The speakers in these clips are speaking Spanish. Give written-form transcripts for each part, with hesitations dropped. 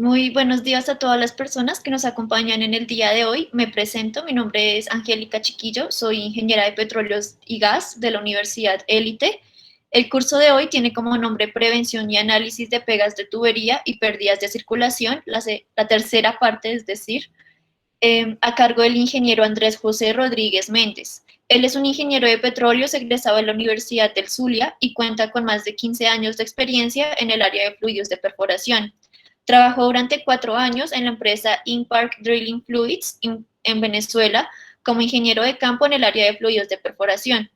Muy buenos días a todas las personas que nos acompañan en el día de hoy. Me presento, mi nombre es Angélica Chiquillo, soy ingeniera de petróleos y gas de la Universidad Élite. El curso de hoy tiene como nombre Prevención y Análisis de Pegas de Tubería y Pérdidas de Circulación, la tercera parte, es decir, a cargo del ingeniero Andrés José Rodríguez Méndez. Él es un ingeniero de petróleos egresado de la Universidad del Zulia y cuenta con más de 15 años de experiencia en el área de fluidos de perforación. Trabajó durante 4 años en la empresa Inpark Drilling Fluids en Venezuela como ingeniero de campo en el área de fluidos de perforación.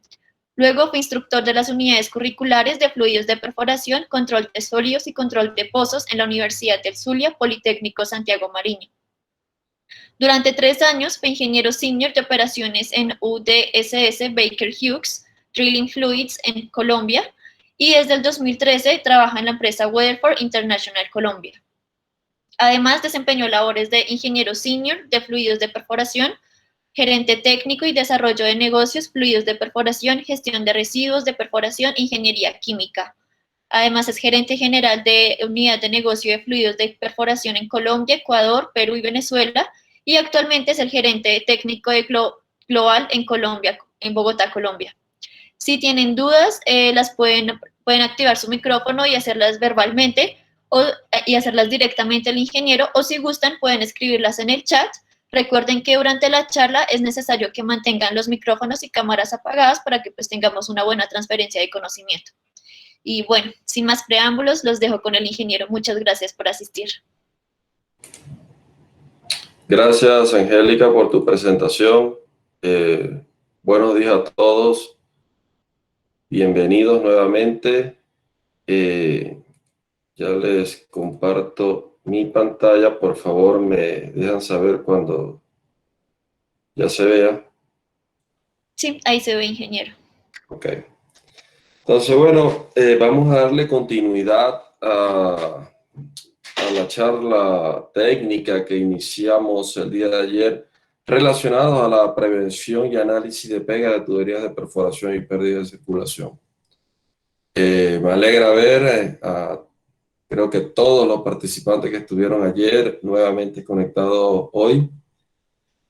Luego fue instructor de las unidades curriculares de fluidos de perforación, control de sólidos y control de pozos en la Universidad del Zulia, Politécnico Santiago Mariño. Durante 3 años fue ingeniero senior de operaciones en UDSS Baker Hughes Drilling Fluids en Colombia y desde el 2013 trabaja en la empresa Weatherford International Colombia. Además, desempeñó labores de ingeniero senior de fluidos de perforación, gerente técnico y desarrollo de negocios, fluidos de perforación, gestión de residuos de perforación, ingeniería química. Además, es gerente general de unidad de negocio de fluidos de perforación en Colombia, Ecuador, Perú y Venezuela, y actualmente es el gerente técnico de Global en Colombia, en Bogotá, Colombia. Si tienen dudas, pueden activar su micrófono y hacerlas verbalmente y hacerlas directamente al ingeniero, o si gustan, pueden escribirlas en el chat. Recuerden que durante la charla es necesario que mantengan los micrófonos y cámaras apagadas para que pues tengamos una buena transferencia de conocimiento. Y bueno, sin más preámbulos, los dejo con el ingeniero. Muchas gracias por asistir. Gracias, Angélica, por tu presentación. Buenos días a todos. Bienvenidos nuevamente. Ya les comparto mi pantalla. Por favor, me dejan saber cuando ya se vea. Sí, ahí se ve, ingeniero. Ok. Entonces, bueno, vamos a darle continuidad a la charla técnica que iniciamos el día de ayer relacionado a la prevención y análisis de pega de tuberías de perforación y pérdida de circulación. Me alegra ver creo que todos los participantes que estuvieron ayer nuevamente conectados hoy,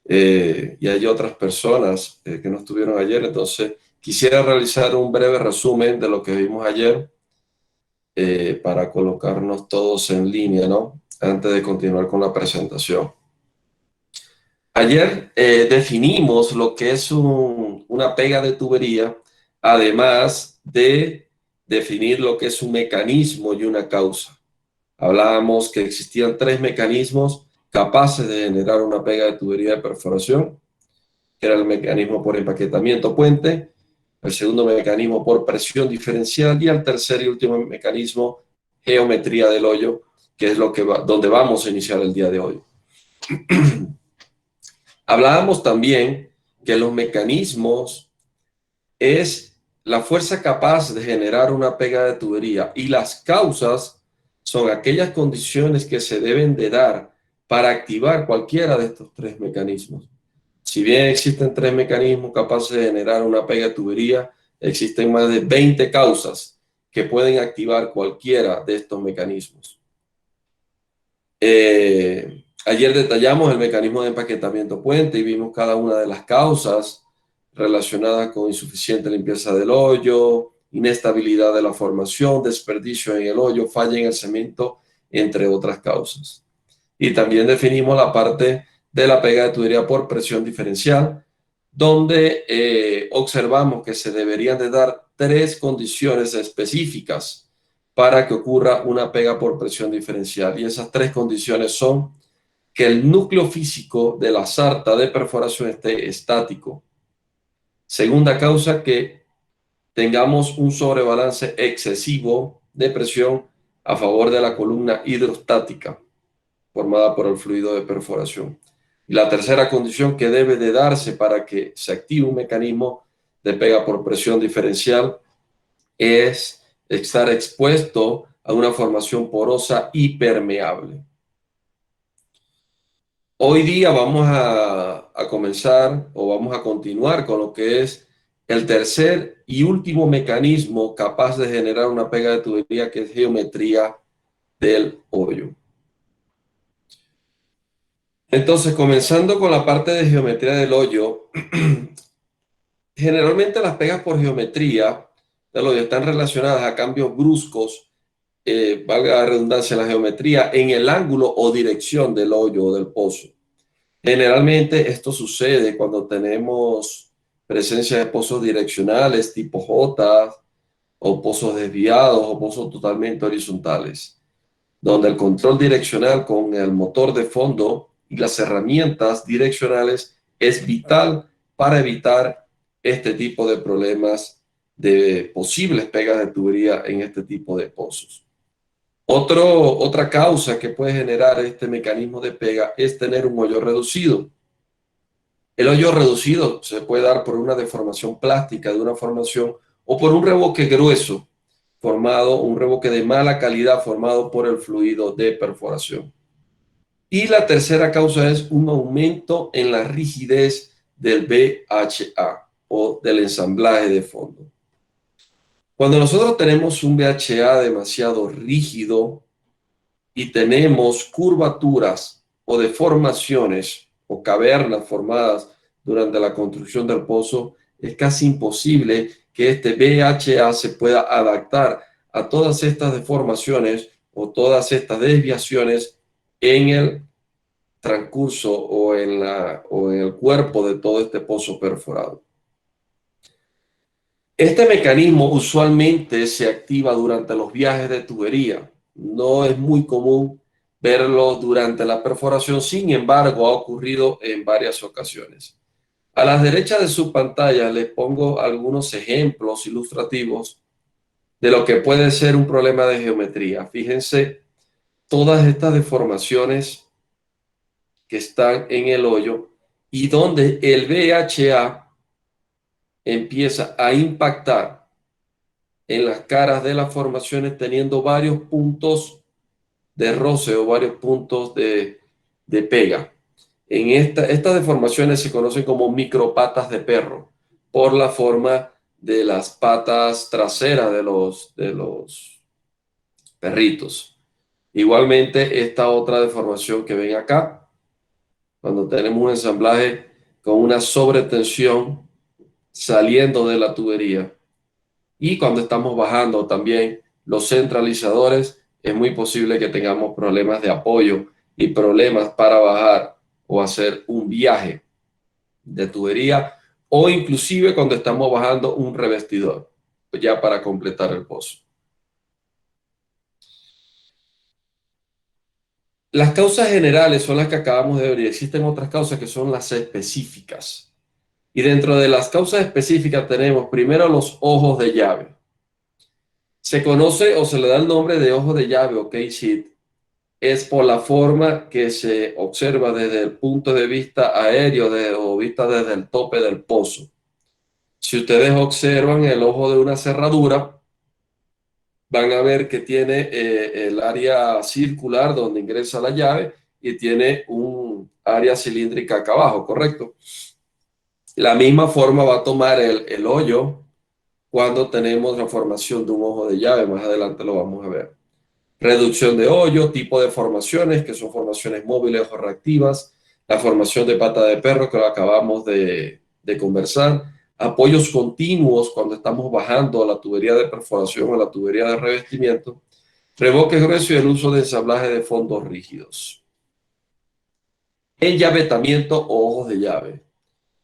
y hay otras personas que no estuvieron ayer. Entonces quisiera realizar un breve resumen de lo que vimos ayer para colocarnos todos en línea, ¿no? Antes de continuar con la presentación. Ayer definimos lo que es una pega de tubería, además de definir lo que es un mecanismo y una causa. Hablábamos que existían 3 mecanismos capaces de generar una pega de tubería de perforación, que era el mecanismo por empaquetamiento puente, el segundo mecanismo por presión diferencial y el tercer y último mecanismo, geometría del hoyo, que es donde vamos a iniciar el día de hoy. Hablábamos también que los mecanismos es la fuerza capaz de generar una pega de tubería y las causas son aquellas condiciones que se deben de dar para activar cualquiera de estos 3 mecanismos. Si bien existen 3 mecanismos capaces de generar una pega de tubería, existen más de 20 causas que pueden activar cualquiera de estos mecanismos. Ayer detallamos el mecanismo de empaquetamiento puente y vimos cada una de las causas relacionadas con insuficiente limpieza del hoyo, inestabilidad de la formación, desperdicio en el hoyo, falla en el cemento, entre otras causas. Y también definimos la parte de la pega de tubería por presión diferencial, donde observamos que se deberían de dar 3 condiciones específicas para que ocurra una pega por presión diferencial. Y esas 3 condiciones son que el núcleo físico de la sarta de perforación esté estático. Segunda causa, que tengamos un sobrebalance excesivo de presión a favor de la columna hidrostática formada por el fluido de perforación. Y la tercera condición que debe de darse para que se active un mecanismo de pega por presión diferencial es estar expuesto a una formación porosa y permeable. Hoy día vamos a comenzar o vamos a continuar con lo que es el tercer y último mecanismo capaz de generar una pega de tubería, que es geometría del hoyo. Entonces, comenzando con la parte de geometría del hoyo, generalmente las pegas por geometría del hoyo están relacionadas a cambios bruscos, valga la redundancia, la geometría en el ángulo o dirección del hoyo o del pozo. Generalmente esto sucede cuando tenemos presencia de pozos direccionales tipo J o pozos desviados o pozos totalmente horizontales, donde el control direccional con el motor de fondo y las herramientas direccionales es vital para evitar este tipo de problemas de posibles pegas de tubería en este tipo de pozos. Otra causa que puede generar este mecanismo de pega es tener un hoyo reducido. El hoyo reducido se puede dar por una deformación plástica de una formación o por un revoque grueso formado, un revoque de mala calidad formado por el fluido de perforación. Y la tercera causa es un aumento en la rigidez del BHA o del ensamblaje de fondo. Cuando nosotros tenemos un BHA demasiado rígido y tenemos curvaturas o deformaciones o cavernas formadas durante la construcción del pozo, es casi imposible que este BHA se pueda adaptar a todas estas deformaciones o todas estas desviaciones en el transcurso o en el cuerpo de todo este pozo perforado. Este mecanismo usualmente se activa durante los viajes de tubería. No es muy común verlo durante la perforación, sin embargo, ha ocurrido en varias ocasiones. A la derecha de su pantalla les pongo algunos ejemplos ilustrativos de lo que puede ser un problema de geometría. Fíjense todas estas deformaciones que están en el hoyo y donde el VHA empieza a impactar en las caras de las formaciones teniendo varios puntos de roce o varios puntos de pega. Estas deformaciones se conocen como micropatas de perro por la forma de las patas traseras de los perritos. Igualmente, esta otra deformación que ven acá, cuando tenemos un ensamblaje con una sobretensión saliendo de la tubería. Y cuando estamos bajando también los centralizadores, es muy posible que tengamos problemas de apoyo y problemas para bajar o hacer un viaje de tubería o inclusive cuando estamos bajando un revestidor, ya para completar el pozo. Las causas generales son las que acabamos de ver y existen otras causas que son las específicas. Y dentro de las causas específicas tenemos primero los ojos de llave. Se conoce o se le da el nombre de ojo de llave o case es por la forma que se observa desde el punto de vista aéreo o vista desde el tope del pozo. Si ustedes observan el ojo de una cerradura, van a ver que tiene el área circular donde ingresa la llave y tiene un área cilíndrica acá abajo, ¿correcto? La misma forma va a tomar el hoyo cuando tenemos la formación de un ojo de llave. Más adelante lo vamos a ver. Reducción de hoyo, tipo de formaciones, que son formaciones móviles o reactivas, la formación de pata de perro que lo acabamos de conversar, apoyos continuos cuando estamos bajando a la tubería de perforación o la tubería de revestimiento, revoque grueso y el uso de ensamblaje de fondos rígidos. Enllavetamiento o ojos de llave.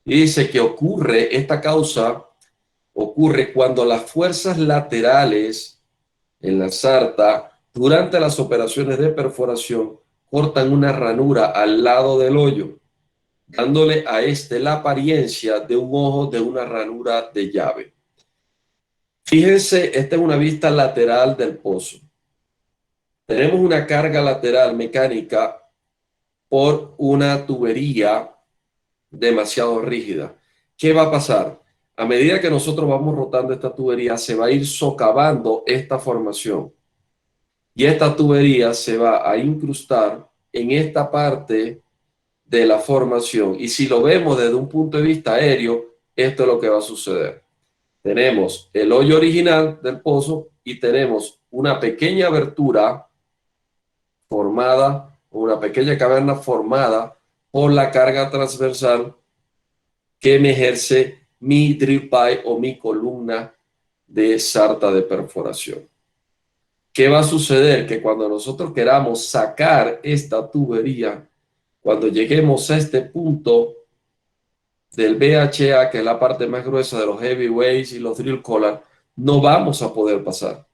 Y dice que esta causa ocurre cuando las fuerzas laterales en la sarta durante las operaciones de perforación cortan una ranura al lado del hoyo, dándole a este la apariencia de un ojo de una ranura de llave. Fíjense, esta es una vista lateral del pozo. Tenemos una carga lateral mecánica por una tubería demasiado rígida. ¿Qué va a pasar? A medida que nosotros vamos rotando esta tubería, se va a ir socavando esta formación. Y esta tubería se va a incrustar en esta parte de la formación. Y si lo vemos desde un punto de vista aéreo, esto es lo que va a suceder. Tenemos el hoyo original del pozo y tenemos una pequeña abertura formada, una pequeña caverna formada por la carga transversal que me ejerce mi drill pipe o mi columna de sarta de perforación. ¿Qué va a suceder? Que cuando nosotros queramos sacar esta tubería, cuando lleguemos a este punto del BHA, que es la parte más gruesa de los heavyweights y los drill collar, no vamos a poder pasar.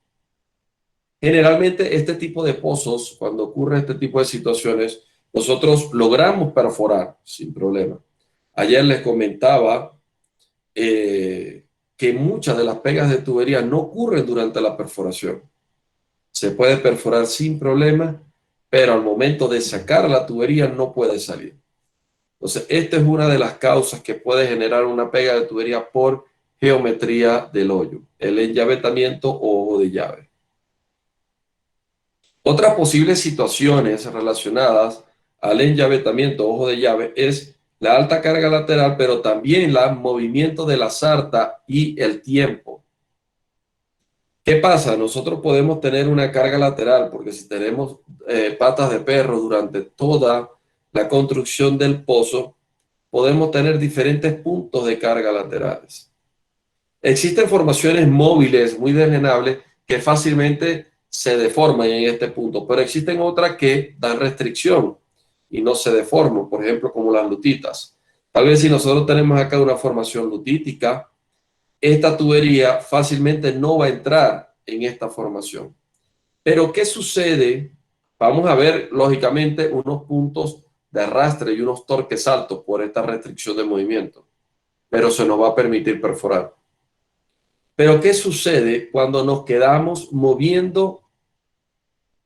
Generalmente este tipo de pozos, cuando ocurre este tipo de situaciones, nosotros logramos perforar sin problema. Ayer les comentaba que muchas de las pegas de tubería no ocurren durante la perforación. Se puede perforar sin problema, pero al momento de sacar la tubería no puede salir. Entonces, esta es una de las causas que puede generar una pega de tubería por geometría del hoyo, el enllavetamiento o ojo de llave. Otras posibles situaciones relacionadas al enllavetamiento ojo de llave es la alta carga lateral, pero también el movimiento de la sarta y el tiempo. ¿Qué pasa? Nosotros podemos tener una carga lateral porque si tenemos patas de perro durante toda la construcción del pozo, podemos tener diferentes puntos de carga laterales. Existen formaciones móviles muy drenables que fácilmente se deforman en este punto, pero existen otras que dan restricción y no se deforman, por ejemplo, como las lutitas. Tal vez si nosotros tenemos acá una formación lutítica, esta tubería fácilmente no va a entrar en esta formación. Pero ¿qué sucede? Vamos a ver, lógicamente, unos puntos de arrastre y unos torques altos por esta restricción de movimiento, pero se nos va a permitir perforar. Pero ¿qué sucede cuando nos quedamos moviendo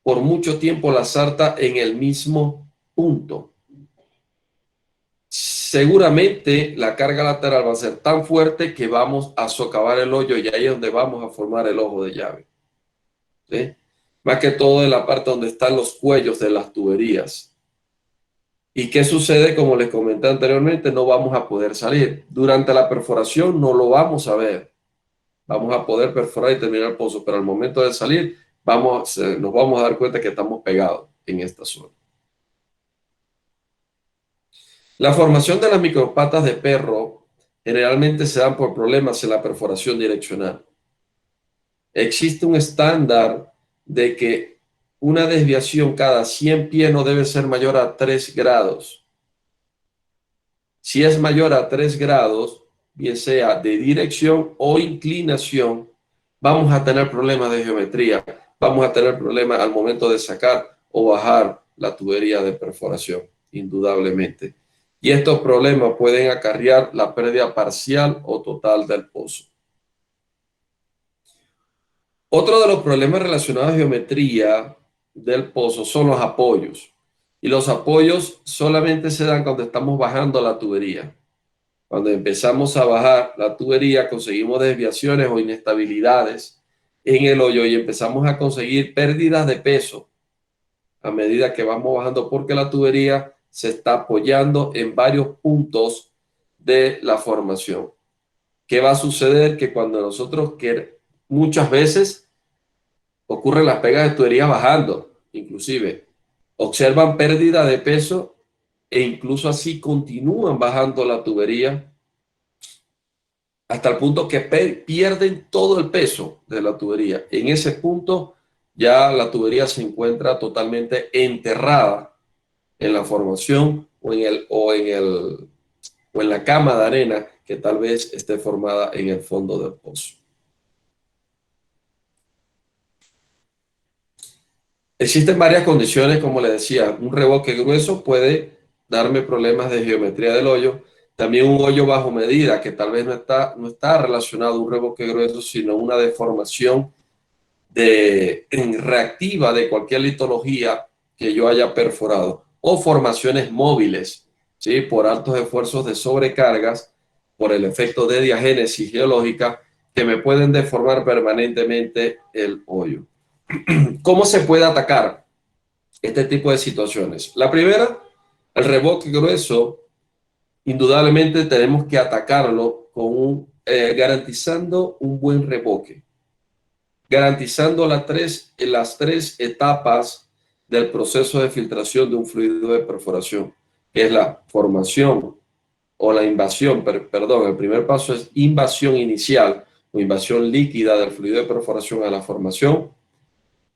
por mucho tiempo la sarta en el mismo punto? Seguramente la carga lateral va a ser tan fuerte que vamos a socavar el hoyo y ahí es donde vamos a formar el ojo de llave. ¿Sí? Más que todo en la parte donde están los cuellos de las tuberías. ¿Y qué sucede? Como les comenté anteriormente, no vamos a poder salir. Durante la perforación no lo vamos a ver. Vamos a poder perforar y terminar el pozo, pero al momento de salir nos vamos a dar cuenta que estamos pegados en esta zona. La formación de las micropatas de perro generalmente se dan por problemas en la perforación direccional. Existe un estándar de que una desviación cada 100 pies no debe ser mayor a 3 grados. Si es mayor a 3 grados, bien sea de dirección o inclinación, vamos a tener problemas de geometría, vamos a tener problemas al momento de sacar o bajar la tubería de perforación, indudablemente. Y estos problemas pueden acarrear la pérdida parcial o total del pozo. Otro de los problemas relacionados a geometría del pozo son los apoyos. Y los apoyos solamente se dan cuando estamos bajando la tubería. Cuando empezamos a bajar la tubería, conseguimos desviaciones o inestabilidades en el hoyo y empezamos a conseguir pérdidas de peso a medida que vamos bajando porque la tubería se está apoyando en varios puntos de la formación. ¿Qué va a suceder? Que cuando nosotros muchas veces ocurren las pegas de tubería bajando, inclusive observan pérdida de peso e incluso así continúan bajando la tubería hasta el punto que pierden todo el peso de la tubería. En ese punto ya la tubería se encuentra totalmente enterrada en la formación o en la cama de arena que tal vez esté formada en el fondo del pozo. Existen varias condiciones, como le decía, un revoque grueso puede darme problemas de geometría del hoyo, también un hoyo bajo medida, que tal vez no está relacionado a un revoque grueso, sino una deformación reactiva de cualquier litología que yo haya perforado, o formaciones móviles, ¿sí? Por altos esfuerzos de sobrecargas, por el efecto de diagénesis geológica, que me pueden deformar permanentemente el hoyo. ¿Cómo se puede atacar este tipo de situaciones? La primera, el revoque grueso, indudablemente tenemos que atacarlo garantizando un buen revoque, garantizando las tres etapas del proceso de filtración de un fluido de perforación. que es la formación o la invasión, perdón, el primer paso es invasión inicial o invasión líquida del fluido de perforación a la formación.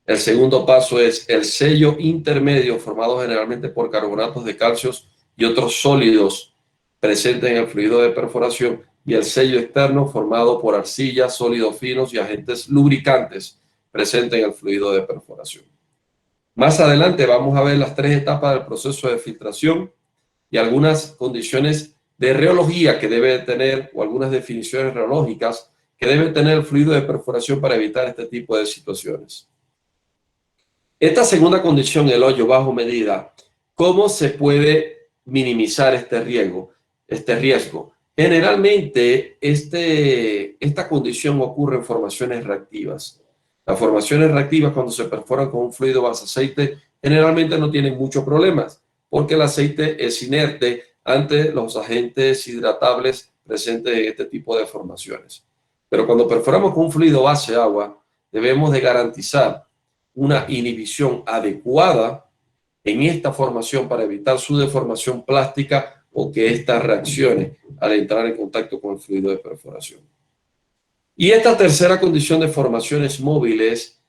El segundo paso es el sello intermedio formado generalmente por carbonatos de calcio y otros sólidos presentes en el fluido de perforación, y el sello externo formado por arcillas, sólidos finos y agentes lubricantes presentes en el fluido de perforación. Más adelante vamos a ver las tres etapas del proceso de filtración y algunas condiciones de reología que debe tener, o algunas definiciones reológicas que debe tener el fluido de perforación para evitar este tipo de situaciones. Esta segunda condición, el hoyo bajo medida, ¿cómo se puede minimizar este riesgo? Generalmente, esta condición ocurre en formaciones reactivas. Las formaciones reactivas, cuando se perforan con un fluido base aceite, generalmente no tienen muchos problemas, porque el aceite es inerte ante los agentes hidratables presentes en este tipo de formaciones. Pero cuando perforamos con un fluido base agua, debemos de garantizar una inhibición adecuada en esta formación para evitar su deformación plástica o que esta reaccione al entrar en contacto con el fluido de perforación. Y esta tercera condición de formaciones móviles,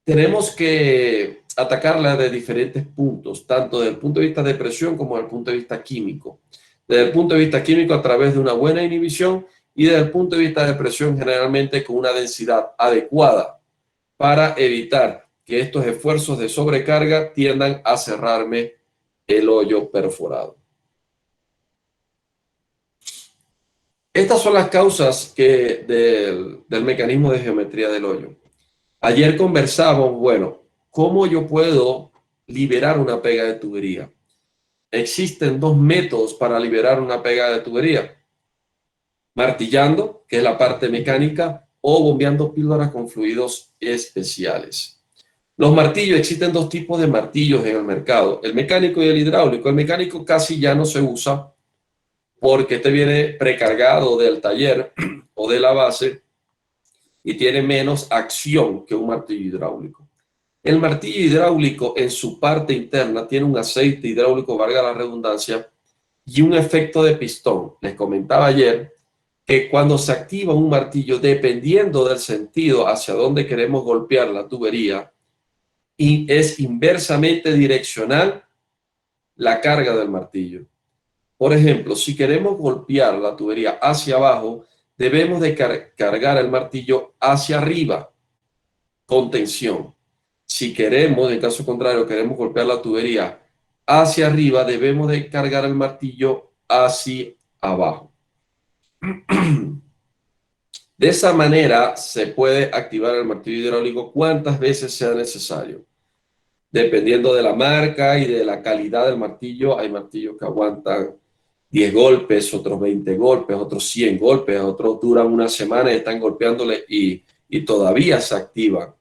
tenemos que atacarla de diferentes puntos, tanto desde el punto de vista de presión como desde el punto de vista químico. Desde el punto de vista químico, a través de una buena inhibición, y desde el punto de vista de presión, generalmente con una densidad adecuada, para evitar que estos esfuerzos de sobrecarga tiendan a cerrarme el hoyo perforado. Estas son las causas del mecanismo de geometría del hoyo. Ayer conversamos, bueno, ¿cómo yo puedo liberar una pega de tubería? Existen dos métodos para liberar una pega de tubería: martillando, que es la parte mecánica, o bombeando píldoras con fluidos especiales. Los martillos, existen dos tipos de martillos en el mercado, el mecánico y el hidráulico. El mecánico casi ya no se usa porque este viene precargado del taller o de la base y tiene menos acción que un martillo hidráulico. El martillo hidráulico en su parte interna tiene un aceite hidráulico, valga la redundancia, y un efecto de pistón. Les comentaba ayer que cuando se activa un martillo, dependiendo del sentido hacia donde queremos golpear la tubería, y es inversamente direccional la carga del martillo. Por ejemplo, si queremos golpear la tubería hacia abajo, debemos de cargar el martillo hacia arriba con tensión. Si queremos, en caso contrario, queremos golpear la tubería hacia arriba, debemos de cargar el martillo hacia abajo. De esa manera se puede activar el martillo hidráulico cuantas veces sea necesario. Dependiendo de la marca y de la calidad del martillo, hay martillos que aguantan 10 golpes, otros 20 golpes, otros 100 golpes, otros duran una semana y están golpeándole y todavía se activan,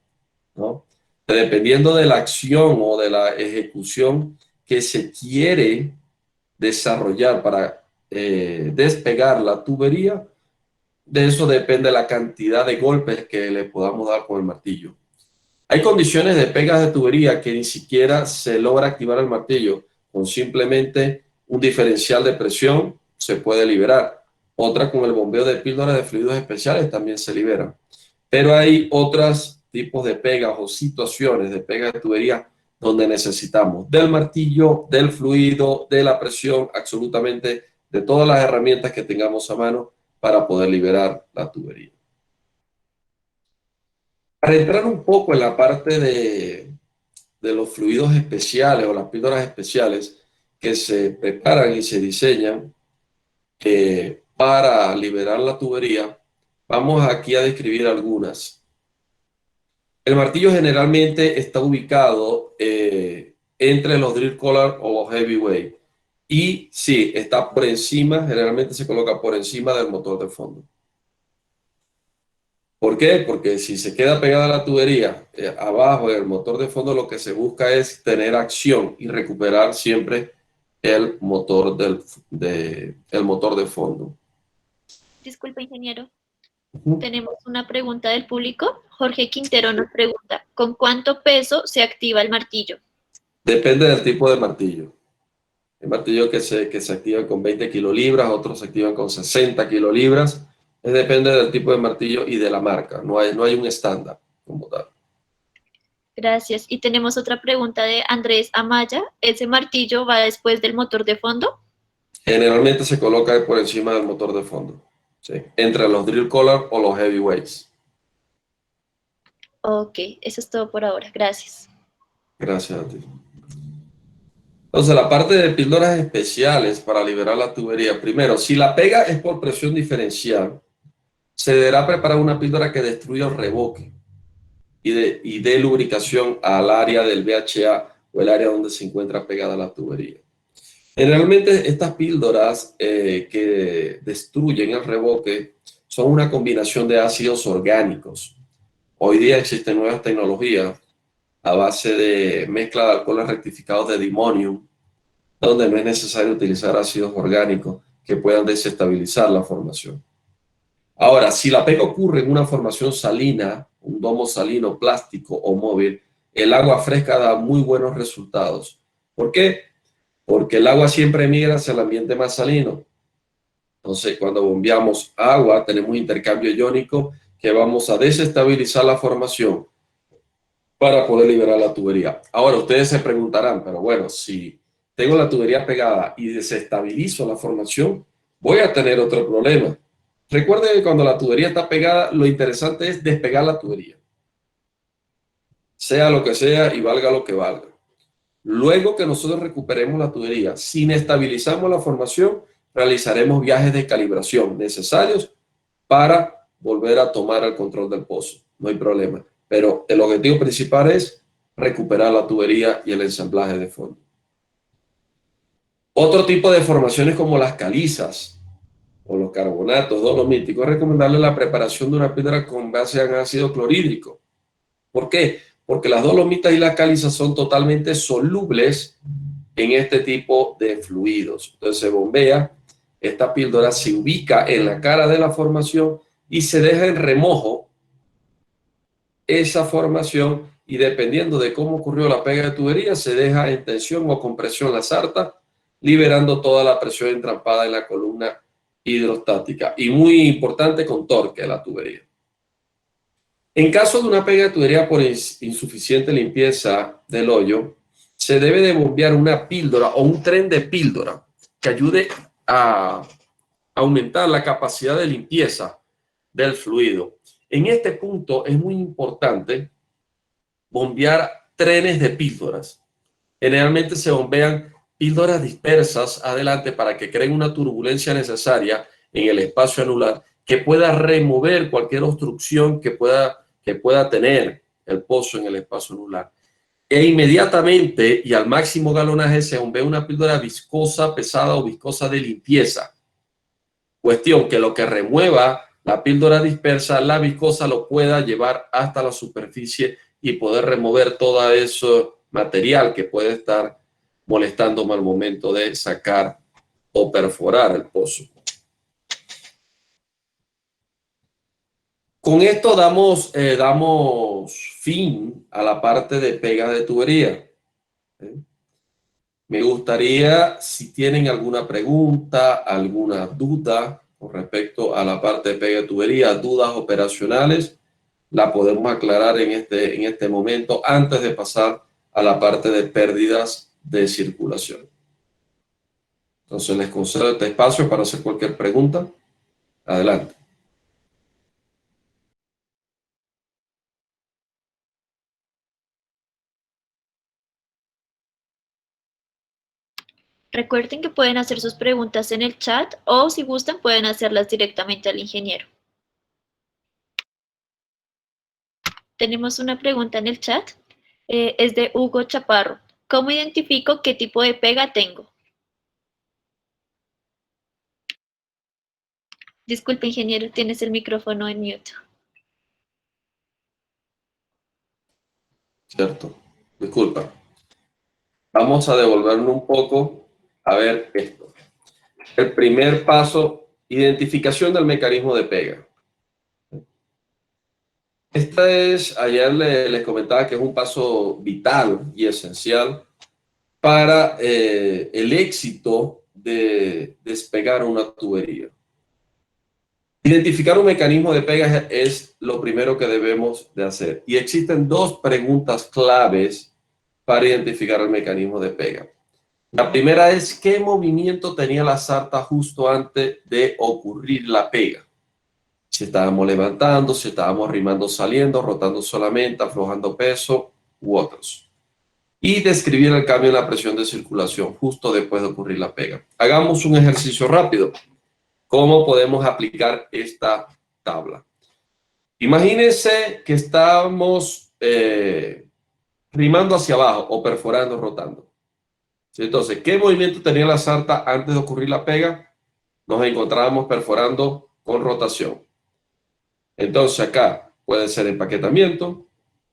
¿no? Dependiendo de la acción o de la ejecución que se quiere desarrollar para despegar la tubería, de eso depende la cantidad de golpes que le podamos dar con el martillo. Hay condiciones de pegas de tubería que ni siquiera se logra activar el martillo. Con simplemente un diferencial de presión se puede liberar. Otra, con el bombeo de píldoras de fluidos especiales, también se libera. Pero hay otros tipos de pegas o situaciones de pegas de tubería donde necesitamos del martillo, del fluido, de la presión, absolutamente de todas las herramientas que tengamos a mano para poder liberar la tubería. Para entrar un poco en la parte de los fluidos especiales o las píldoras especiales que se preparan y se diseñan para liberar la tubería, vamos aquí a describir algunas. El martillo generalmente está ubicado entre los drill collar o los heavyweight, y sí, está por encima, generalmente se coloca por encima del motor de fondo. ¿Por qué? Porque si se queda pegada a la tubería, abajo en el motor de fondo, lo que se busca es tener acción y recuperar siempre el motor el motor de fondo. Disculpa, ingeniero. Uh-huh. Tenemos una pregunta del público. Jorge Quintero nos pregunta, ¿con cuánto peso se activa el martillo? Depende del tipo de martillo. Hay martillos que se activan con 20 kilolibras, otros se activan con 60 kilolibras. Depende del tipo de martillo y de la marca. No hay un estándar como tal. Gracias. Y tenemos otra pregunta de Andrés Amaya. ¿Ese martillo va después del motor de fondo? Generalmente se coloca por encima del motor de fondo, ¿sí? Entre los drill collar o los heavyweights. Ok, eso es todo por ahora. Gracias. Gracias a ti. Entonces, la parte de píldoras especiales para liberar la tubería. Primero, si la pega es por presión diferencial, se deberá preparar una píldora que destruya el revoque y dé lubricación al área del VHA o el área donde se encuentra pegada la tubería. Generalmente estas píldoras que destruyen el revoque son una combinación de ácidos orgánicos. Hoy día existen nuevas tecnologías a base de mezcla de alcoholes rectificados de dimonium, donde no es necesario utilizar ácidos orgánicos que puedan desestabilizar la formación. Ahora, si la pega ocurre en una formación salina, un domo salino plástico o móvil, el agua fresca da muy buenos resultados. ¿Por qué? Porque el agua siempre migra hacia el ambiente más salino. Entonces, cuando bombeamos agua, tenemos intercambio iónico que vamos a desestabilizar la formación para poder liberar la tubería. Ahora, ustedes se preguntarán, pero bueno, si tengo la tubería pegada y desestabilizo la formación, voy a tener otro problema. Recuerden que cuando la tubería está pegada, lo interesante es despegar la tubería, sea lo que sea y valga lo que valga. Luego que nosotros recuperemos la tubería, si inestabilizamos la formación, realizaremos viajes de calibración necesarios para volver a tomar el control del pozo. No hay problema. Pero el objetivo principal es recuperar la tubería y el ensamblaje de fondo. Otro tipo de formaciones como las calizas o los carbonatos dolomíticos, es recomendable la preparación de una piedra con base en ácido clorhídrico. ¿Por qué? Porque las dolomitas y las calizas son totalmente solubles en este tipo de fluidos. Entonces se bombea, esta píldora se ubica en la cara de la formación y se deja en remojo esa formación y dependiendo de cómo ocurrió la pega de tubería, se deja en tensión o compresión la sarta, liberando toda la presión entrampada en la columna hidrostática. Y muy importante, con torque la tubería. En caso de una pega de tubería por insuficiente limpieza del hoyo, se debe de bombear una píldora o un tren de píldora que ayude a aumentar la capacidad de limpieza del fluido. En este punto es muy importante bombear trenes de píldoras. Generalmente se bombean píldoras dispersas adelante para que creen una turbulencia necesaria en el espacio anular que pueda remover cualquier obstrucción que pueda tener el pozo en el espacio anular. E inmediatamente y al máximo galonaje se bombea una píldora viscosa, pesada o viscosa de limpieza. Cuestión que lo que remueva la píldora dispersa, la viscosa lo pueda llevar hasta la superficie y poder remover todo ese material que puede estar molestándome al momento de sacar o perforar el pozo. Con esto damos fin a la parte de pega de tubería. Me gustaría, si tienen alguna pregunta, alguna duda con respecto a la parte de pega de tubería, dudas operacionales, la podemos aclarar en este momento antes de pasar a la parte de pérdidas de circulación. Entonces les concedo este espacio para hacer cualquier pregunta. Adelante. Recuerden que pueden hacer sus preguntas en el chat o si gustan pueden hacerlas directamente al ingeniero. Tenemos una pregunta en el chat. Es de Hugo Chaparro. ¿Cómo identifico qué tipo de pega tengo? Disculpe, ingeniero, tienes el micrófono en mute. Cierto. Disculpa. Vamos a devolvernos un poco a ver esto. El primer paso, identificación del mecanismo de pega. Ayer les comentaba que es un paso vital y esencial para el éxito de despegar una tubería. Identificar un mecanismo de pega es lo primero que debemos de hacer. Y existen dos preguntas claves para identificar el mecanismo de pega. La primera es, ¿qué movimiento tenía la sarta justo antes de ocurrir la pega? Si estábamos levantando, si estábamos rimando saliendo, rotando solamente, aflojando peso u otros. Y describir el cambio en la presión de circulación justo después de ocurrir la pega. Hagamos un ejercicio rápido. ¿Cómo podemos aplicar esta tabla? Imagínense que estamos rimando hacia abajo o perforando, rotando. Entonces, ¿qué movimiento tenía la sarta antes de ocurrir la pega? Nos encontrábamos perforando con rotación. Entonces acá puede ser empaquetamiento,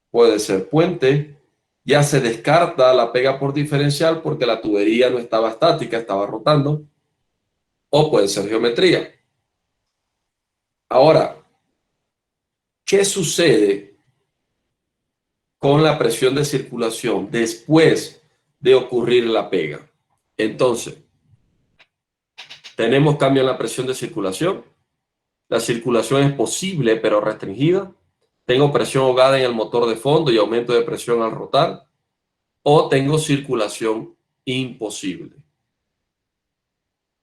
puede ser puente, ya se descarta la pega por diferencial porque la tubería no estaba estática, estaba rotando, o puede ser geometría. Ahora, ¿qué sucede con la presión de circulación después de ocurrir la pega? Entonces, tenemos cambio en la presión de circulación. La circulación es posible, pero restringida. Tengo presión ahogada en el motor de fondo y aumento de presión al rotar. O tengo circulación imposible.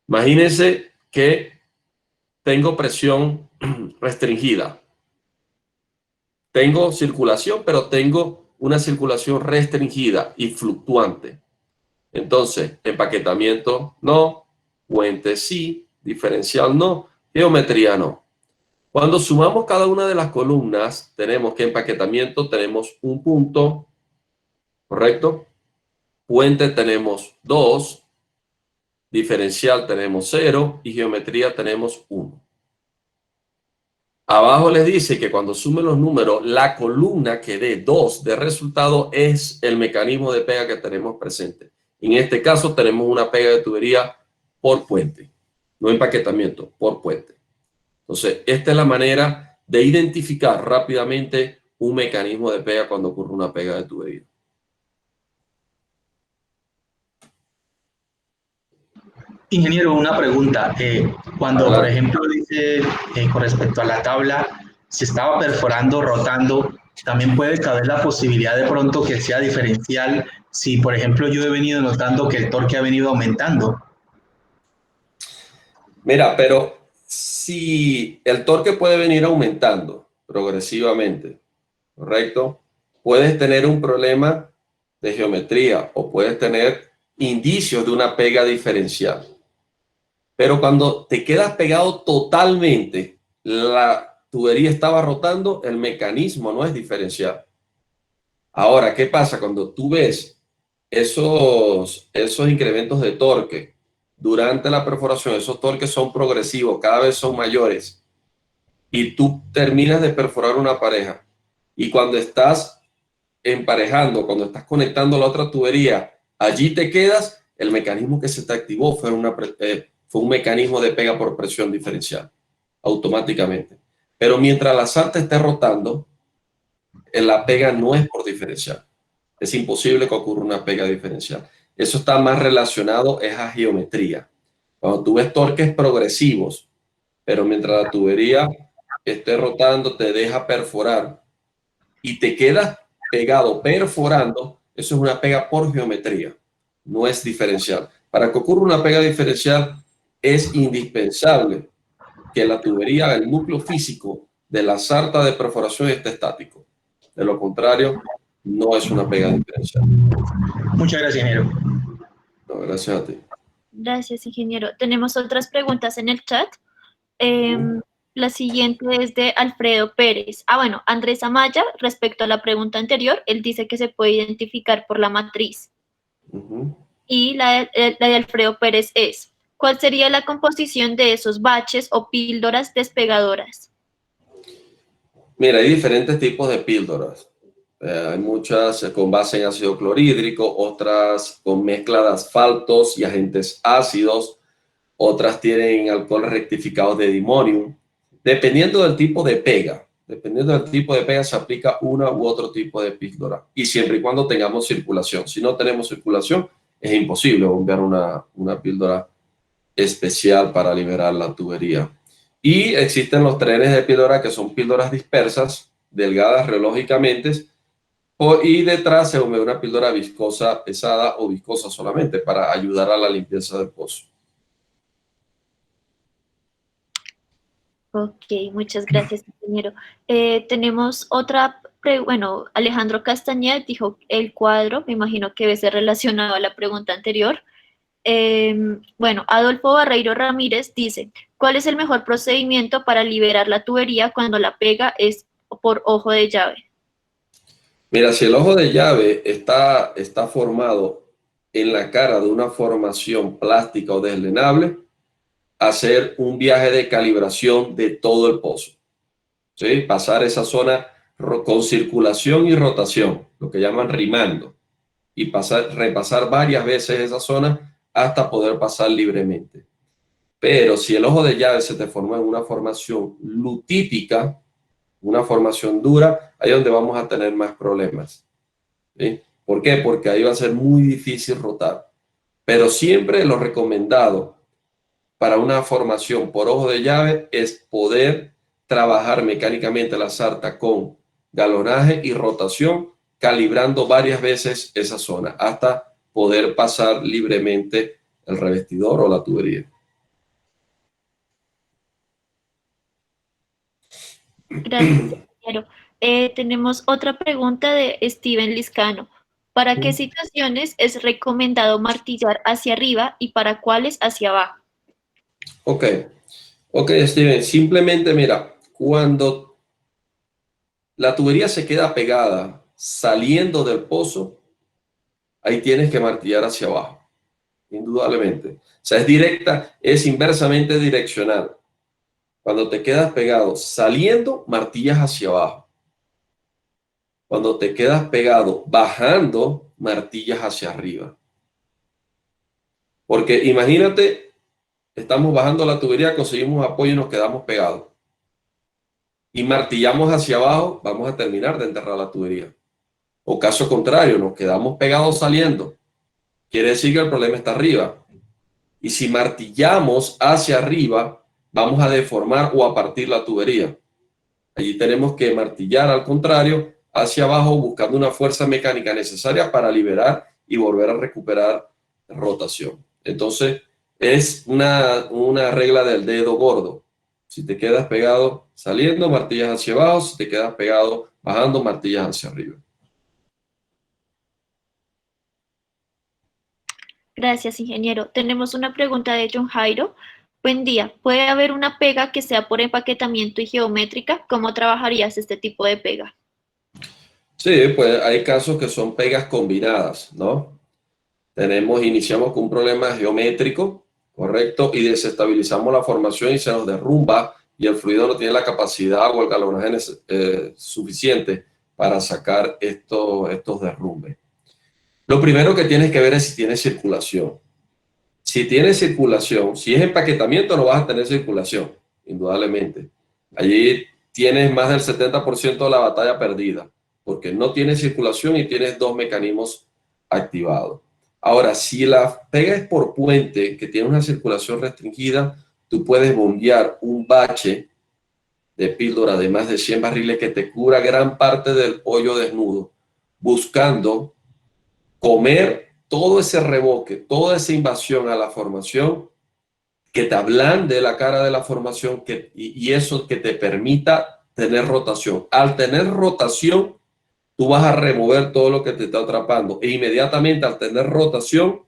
Imagínense que tengo presión restringida. Tengo circulación, pero tengo una circulación restringida y fluctuante. Entonces, empaquetamiento no, puente sí, diferencial no, geometría no. Cuando sumamos cada una de las columnas, tenemos que empaquetamiento tenemos un punto, ¿correcto? Puente tenemos 2, diferencial tenemos 0 y geometría tenemos 1. Abajo les dice que cuando sumen los números, la columna que dé 2 de resultado es el mecanismo de pega que tenemos presente. En este caso tenemos una pega de tubería por puente, no empaquetamiento, por puente. Entonces, esta es la manera de identificar rápidamente un mecanismo de pega cuando ocurre una pega de tubería. Ingeniero, una pregunta. Cuando, por Adelante. ejemplo, dice con respecto a la tabla, si estaba perforando, rotando, también puede caber la posibilidad de pronto que sea diferencial si, por ejemplo, yo he venido notando que el torque ha venido aumentando. Mira, pero si el torque puede venir aumentando progresivamente, ¿correcto? Puedes tener un problema de geometría o puedes tener indicios de una pega diferencial. Pero cuando te quedas pegado totalmente, la tubería estaba rotando, el mecanismo no es diferencial. Ahora, ¿qué pasa? Cuando tú ves esos incrementos de torque durante la perforación, esos torques son progresivos, cada vez son mayores, y tú terminas de perforar una pareja, y cuando estás emparejando, cuando estás conectando la otra tubería, allí te quedas, el mecanismo que se te activó fue un mecanismo de pega por presión diferencial, automáticamente. Pero mientras la sarta esté rotando, la pega no es por diferencial. Es imposible que ocurra una pega diferencial. Eso está más relacionado es a geometría. Cuando tú ves torques progresivos, pero mientras la tubería esté rotando, te deja perforar y te quedas pegado perforando, eso es una pega por geometría, no es diferencial. Para que ocurra una pega diferencial, es indispensable que la tubería, el núcleo físico de la sarta de perforación esté estático. De lo contrario, no es una pega diferencial. Muchas gracias, ingeniero. No, gracias a ti. Gracias, ingeniero. Tenemos otras preguntas en el chat. La siguiente es de Alfredo Pérez. Bueno, Andrés Amaya, respecto a la pregunta anterior, él dice que se puede identificar por la matriz. Y la de Alfredo Pérez es, ¿cuál sería la composición de esos baches o píldoras despegadoras? Mira, hay diferentes tipos de píldoras. Hay muchas con base en ácido clorhídrico, otras con mezcla de asfaltos y agentes ácidos, otras tienen alcohol rectificado de dimonium. Dependiendo del tipo de pega, se aplica una u otro tipo de píldora. Y siempre y cuando tengamos circulación. Si no tenemos circulación, es imposible bombear una píldora especial para liberar la tubería. Y existen los trenes de píldora que son píldoras dispersas, delgadas reológicamente, y detrás se bombea una píldora viscosa pesada o viscosa solamente para ayudar a la limpieza del pozo. Ok, muchas gracias, ingeniero. Tenemos otra, bueno, Alejandro Castañeda dijo el cuadro, me imagino que debe ser relacionado a la pregunta anterior. Bueno, Adolfo Barreiro Ramírez dice, ¿cuál es el mejor procedimiento para liberar la tubería cuando la pega es por ojo de llave? Mira, si el ojo de llave está formado en la cara de una formación plástica o deslenable, hacer un viaje de calibración de todo el pozo. ¿Sí? Pasar esa zona con circulación y rotación, lo que llaman rimando, y repasar varias veces esa zona hasta poder pasar libremente. Pero si el ojo de llave se te formó en una formación lutípica, una formación dura, ahí es donde vamos a tener más problemas. ¿Sí? ¿Por qué? Porque ahí va a ser muy difícil rotar. Pero siempre lo recomendado para una formación por ojo de llave es poder trabajar mecánicamente la sarta con galonaje y rotación, calibrando varias veces esa zona hasta poder pasar libremente el revestidor o la tubería. Gracias, ingeniero. Tenemos otra pregunta de Steven Liscano. ¿Para qué situaciones es recomendado martillar hacia arriba y para cuáles hacia abajo? Ok, Steven, simplemente mira, cuando la tubería se queda pegada saliendo del pozo, ahí tienes que martillar hacia abajo, indudablemente. O sea, es directa, es inversamente direccional. Cuando te quedas pegado saliendo, martillas hacia abajo. Cuando te quedas pegado bajando, martillas hacia arriba. Porque imagínate, estamos bajando la tubería, conseguimos apoyo y nos quedamos pegados. Y martillamos hacia abajo, vamos a terminar de enterrar la tubería. O caso contrario, nos quedamos pegados saliendo. Quiere decir que el problema está arriba. Y si martillamos hacia arriba, vamos a deformar o a partir la tubería. Allí tenemos que martillar al contrario, hacia abajo, buscando una fuerza mecánica necesaria para liberar y volver a recuperar rotación. Entonces, es una regla del dedo gordo. Si te quedas pegado saliendo, martillas hacia abajo. Si te quedas pegado bajando, martillas hacia arriba. Gracias, ingeniero. Tenemos una pregunta de John Jairo. Buen día. ¿Puede haber una pega que sea por empaquetamiento y geométrica? ¿Cómo trabajarías este tipo de pega? Sí, pues hay casos que son pegas combinadas, ¿no? Iniciamos con un problema geométrico, ¿correcto? Y desestabilizamos la formación y se nos derrumba y el fluido no tiene la capacidad o el galonaje suficiente para sacar estos derrumbes. Lo primero que tienes que ver es si tiene circulación. Si tiene circulación, si es empaquetamiento no vas a tener circulación, indudablemente. Allí tienes más del 70% de la batalla perdida, porque no tienes circulación y tienes dos mecanismos activados. Ahora, si la pega es por puente, que tiene una circulación restringida, tú puedes bombear un bache de píldora de más de 100 barriles que te cubra gran parte del hoyo desnudo, buscando comer todo ese revoque, toda esa invasión a la formación, que te ablande la cara de la formación y eso que te permita tener rotación. Al tener rotación, tú vas a remover todo lo que te está atrapando e inmediatamente al tener rotación,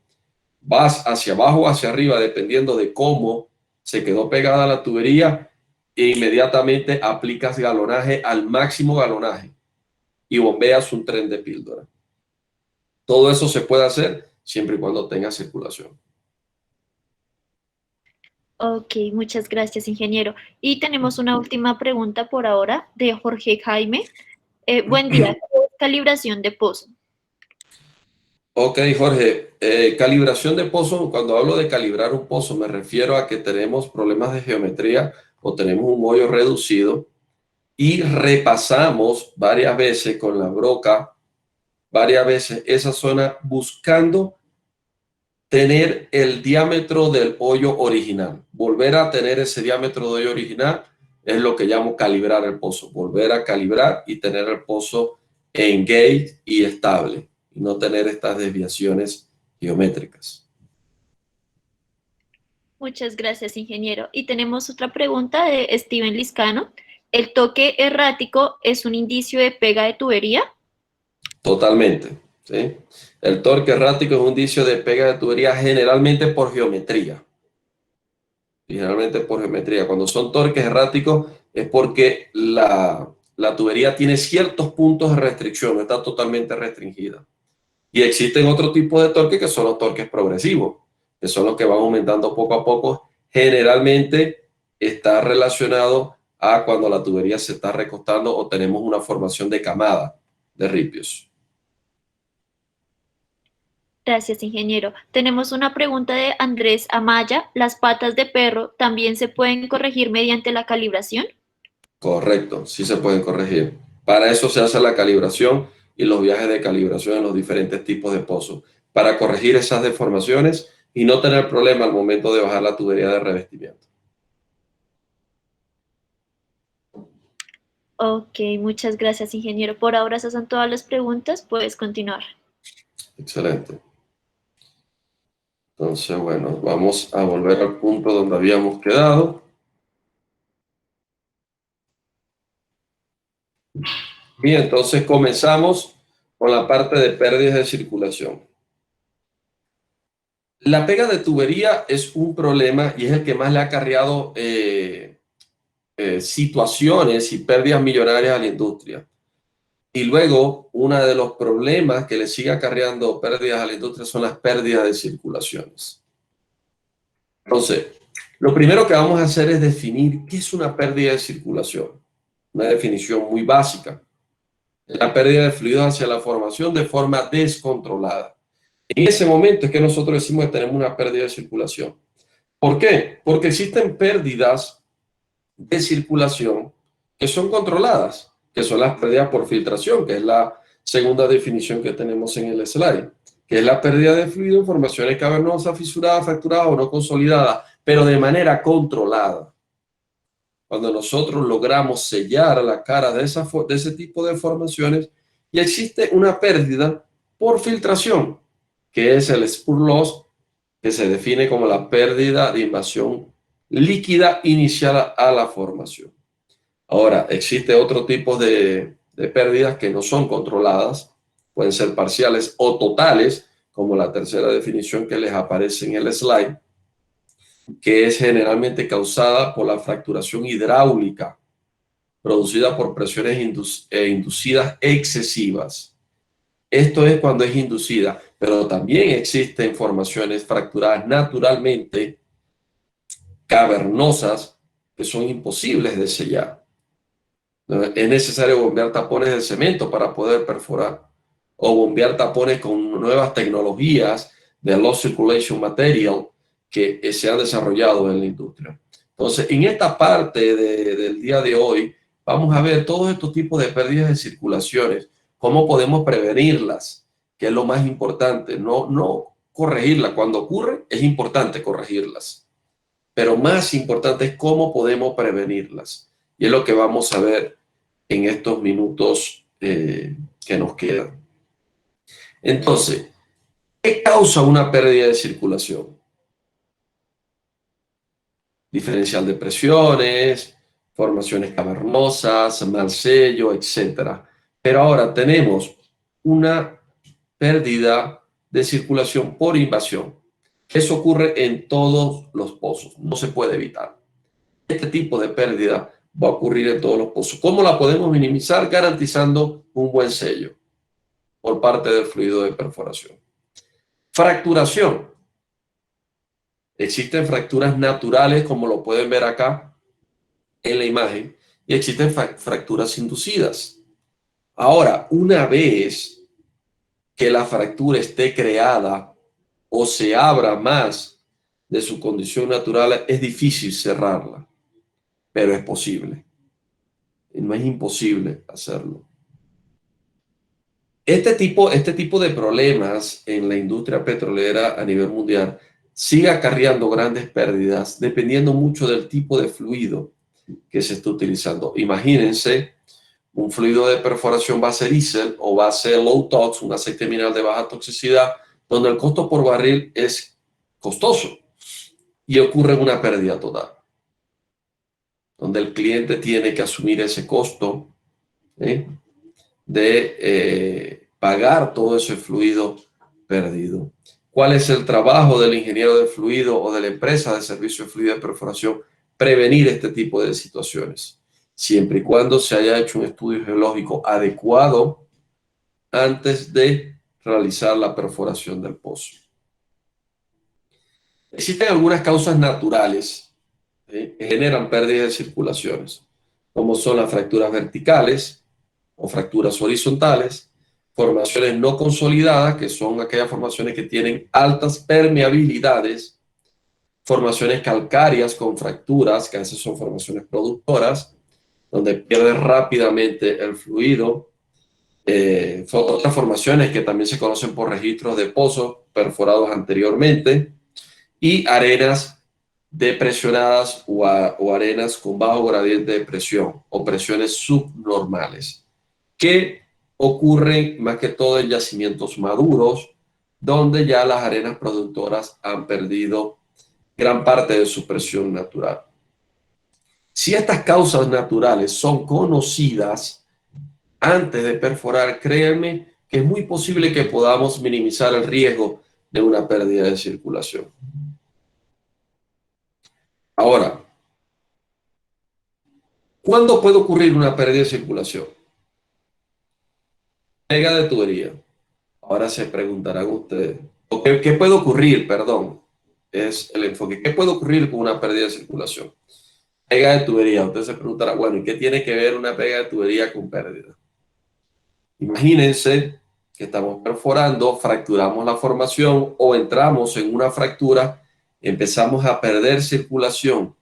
vas hacia abajo o hacia arriba, dependiendo de cómo se quedó pegada la tubería, e inmediatamente aplicas galonaje al máximo galonaje y bombeas un tren de píldora. Todo eso se puede hacer siempre y cuando tenga circulación. Ok, muchas gracias, ingeniero. Y tenemos una última pregunta por ahora de Jorge Jaime. Buen día. ¿Qué es calibración de pozo? Ok, Jorge, calibración de pozo, cuando hablo de calibrar un pozo me refiero a que tenemos problemas de geometría o tenemos un hoyo reducido y repasamos varias veces con la broca, varias veces esa zona buscando tener el diámetro del hoyo original. Volver a tener ese diámetro de hoyo original es lo que llamo calibrar el pozo. Volver a calibrar y tener el pozo en gauge y estable, y no tener estas desviaciones geométricas. Muchas gracias, ingeniero. Y tenemos otra pregunta de Steven Liscano. ¿El toque errático es un indicio de pega de tubería? Totalmente, ¿sí? El torque errático es un indicio de pega de tubería generalmente por geometría. Generalmente por geometría. Cuando son torques erráticos es porque la tubería tiene ciertos puntos de restricción, no está totalmente restringida. Y existen otro tipo de torques que son los torques progresivos, que son los que van aumentando poco a poco. Generalmente está relacionado a cuando la tubería se está recostando o tenemos una formación de camada de ripios. Gracias, ingeniero. Tenemos una pregunta de Andrés Amaya. ¿Las patas de perro también se pueden corregir mediante la calibración? Correcto, sí se pueden corregir. Para eso se hace la calibración y los viajes de calibración en los diferentes tipos de pozos, para corregir esas deformaciones y no tener problema al momento de bajar la tubería de revestimiento. Ok, muchas gracias, ingeniero. Por ahora esas son todas las preguntas. Puedes continuar. Excelente. Entonces, bueno, vamos a volver al punto donde habíamos quedado. Bien, entonces comenzamos con la parte de pérdidas de circulación. La pega de tubería es un problema y es el que más le ha acarreado situaciones y pérdidas millonarias a la industria. Y luego, uno de los problemas que le sigue acarreando pérdidas a la industria son las pérdidas de circulaciones. Entonces, lo primero que vamos a hacer es definir qué es una pérdida de circulación. Una definición muy básica. La pérdida de fluidos hacia la formación de forma descontrolada. En ese momento es que nosotros decimos que tenemos una pérdida de circulación. ¿Por qué? Porque existen pérdidas de circulación que son controladas, que son las pérdidas por filtración, que es la segunda definición que tenemos en el slide, que es la pérdida de fluido en formaciones cavernosas, fisuradas, fracturadas o no consolidadas, pero de manera controlada. Cuando nosotros logramos sellar la cara de ese tipo de formaciones, y existe una pérdida por filtración, que es el spur loss, que se define como la pérdida de invasión líquida inicial a la formación. Ahora, existe otro tipo de pérdidas que no son controladas, pueden ser parciales o totales, como la tercera definición que les aparece en el slide, que es generalmente causada por la fracturación hidráulica, producida por presiones inducidas excesivas. Esto es cuando es inducida, pero también existen formaciones fracturadas naturalmente, cavernosas, que son imposibles de sellar. Es necesario bombear tapones de cemento para poder perforar, o bombear tapones con nuevas tecnologías de low circulation material que se han desarrollado en la industria. Entonces, en esta parte del día de hoy, vamos a ver todos estos tipos de pérdidas de circulaciones, cómo podemos prevenirlas, que es lo más importante, no corregirlas. Cuando ocurre, es importante corregirlas, pero más importante es cómo podemos prevenirlas. Y es lo que vamos a ver en estos minutos que nos quedan. Entonces, ¿qué causa una pérdida de circulación? Diferencial de presiones, formaciones cavernosas, mal sello, etc. Pero ahora tenemos una pérdida de circulación por invasión. Eso ocurre en todos los pozos, no se puede evitar. Este tipo de pérdida va a ocurrir en todos los pozos. ¿Cómo la podemos minimizar? Garantizando un buen sello por parte del fluido de perforación. Fracturación. Existen fracturas naturales, como lo pueden ver acá en la imagen, y existen fracturas inducidas. Ahora, una vez que la fractura esté creada o se abra más de su condición natural, es difícil cerrarla, pero es posible. No es imposible hacerlo. Este tipo de problemas en la industria petrolera a nivel mundial sigue acarreando grandes pérdidas dependiendo mucho del tipo de fluido que se está utilizando. Imagínense un fluido de perforación base diésel o base low tox, un aceite mineral de baja toxicidad, donde el costo por barril es costoso y ocurre una pérdida total, donde el cliente tiene que asumir ese costo, ¿eh? de pagar todo ese fluido perdido. ¿Cuál es el trabajo del ingeniero de fluido o de la empresa de servicio de fluido de perforación? Prevenir este tipo de situaciones, siempre y cuando se haya hecho un estudio geológico adecuado antes de realizar la perforación del pozo. Existen algunas causas naturales, que generan pérdidas de circulaciones, como son las fracturas verticales o fracturas horizontales, formaciones no consolidadas, que son aquellas formaciones que tienen altas permeabilidades, formaciones calcáreas con fracturas, que a veces son formaciones productoras, donde pierden rápidamente el fluido, otras formaciones que también se conocen por registros de pozos perforados anteriormente, y arenas depresionadas o arenas con bajo gradiente de presión o presiones subnormales, que ocurren más que todo en yacimientos maduros, donde ya las arenas productoras han perdido gran parte de su presión natural. Si estas causas naturales son conocidas antes de perforar, créanme que es muy posible que podamos minimizar el riesgo de una pérdida de circulación. Ahora, ¿cuándo puede ocurrir una pérdida de circulación? Pega de tubería. Ahora se preguntarán ustedes, ¿qué puede ocurrir? Perdón, es el enfoque. ¿Qué puede ocurrir con una pérdida de circulación? Pega de tubería. Usted se preguntará, bueno, ¿y qué tiene que ver una pega de tubería con pérdida? Imagínense que estamos perforando, fracturamos la formación o entramos en una fractura, empezamos a perder circulación.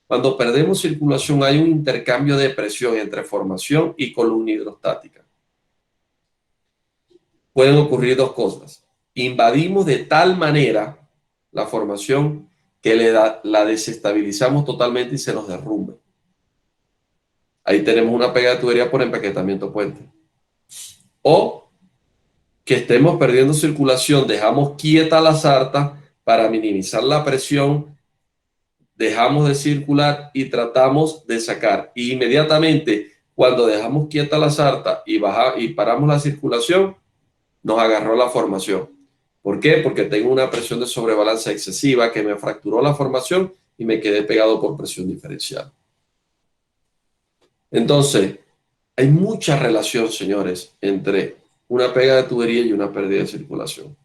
Cuando perdemos circulación hay un intercambio de presión entre formación y columna hidrostática. Pueden ocurrir dos cosas. Invadimos de tal manera la formación que la desestabilizamos totalmente y se nos derrumba. Ahí tenemos una pega de tubería por empaquetamiento puente. O que estemos perdiendo circulación, dejamos quieta la sarta para minimizar la presión, dejamos de circular y tratamos de sacar. Y inmediatamente, cuando dejamos quieta la sarta y paramos la circulación, nos agarró la formación. ¿Por qué? Porque tengo una presión de sobrebalance excesiva que me fracturó la formación y me quedé pegado por presión diferencial. Entonces, hay mucha relación, señores, entre una pega de tubería y una pérdida de circulación.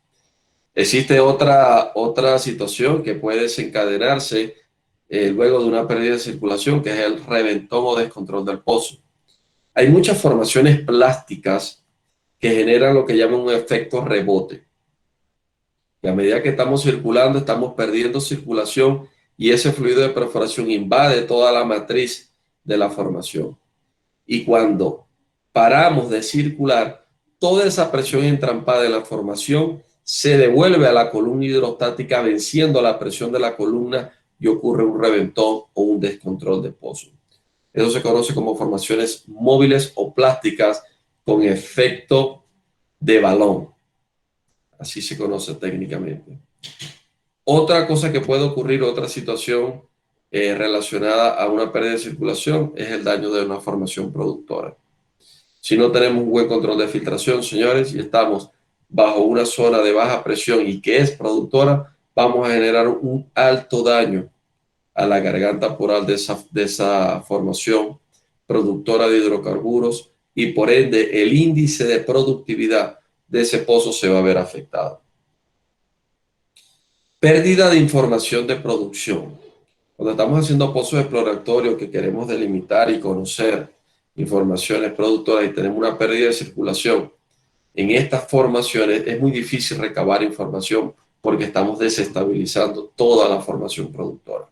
Existe otra situación que puede desencadenarse luego de una pérdida de circulación, que es el reventón o descontrol del pozo. Hay muchas formaciones plásticas que generan lo que llaman un efecto rebote. Y a medida que estamos circulando, estamos perdiendo circulación y ese fluido de perforación invade toda la matriz de la formación. Y cuando paramos de circular, toda esa presión entrampada en la formación se devuelve a la columna hidrostática, venciendo la presión de la columna, y ocurre un reventón o un descontrol de pozo. Eso se conoce como formaciones móviles o plásticas con efecto de balón. Así se conoce técnicamente. Otra cosa que puede ocurrir, otra situación relacionada a una pérdida de circulación, es el daño de una formación productora. Si no tenemos un buen control de filtración, señores, y estamos bajo una zona de baja presión y que es productora, vamos a generar un alto daño a la garganta poral de esa formación productora de hidrocarburos, y por ende el índice de productividad de ese pozo se va a ver afectado. Pérdida de información de producción. Cuando estamos haciendo pozos exploratorios que queremos delimitar y conocer informaciones productoras y tenemos una pérdida de circulación, en estas formaciones es muy difícil recabar información porque estamos desestabilizando toda la formación productora.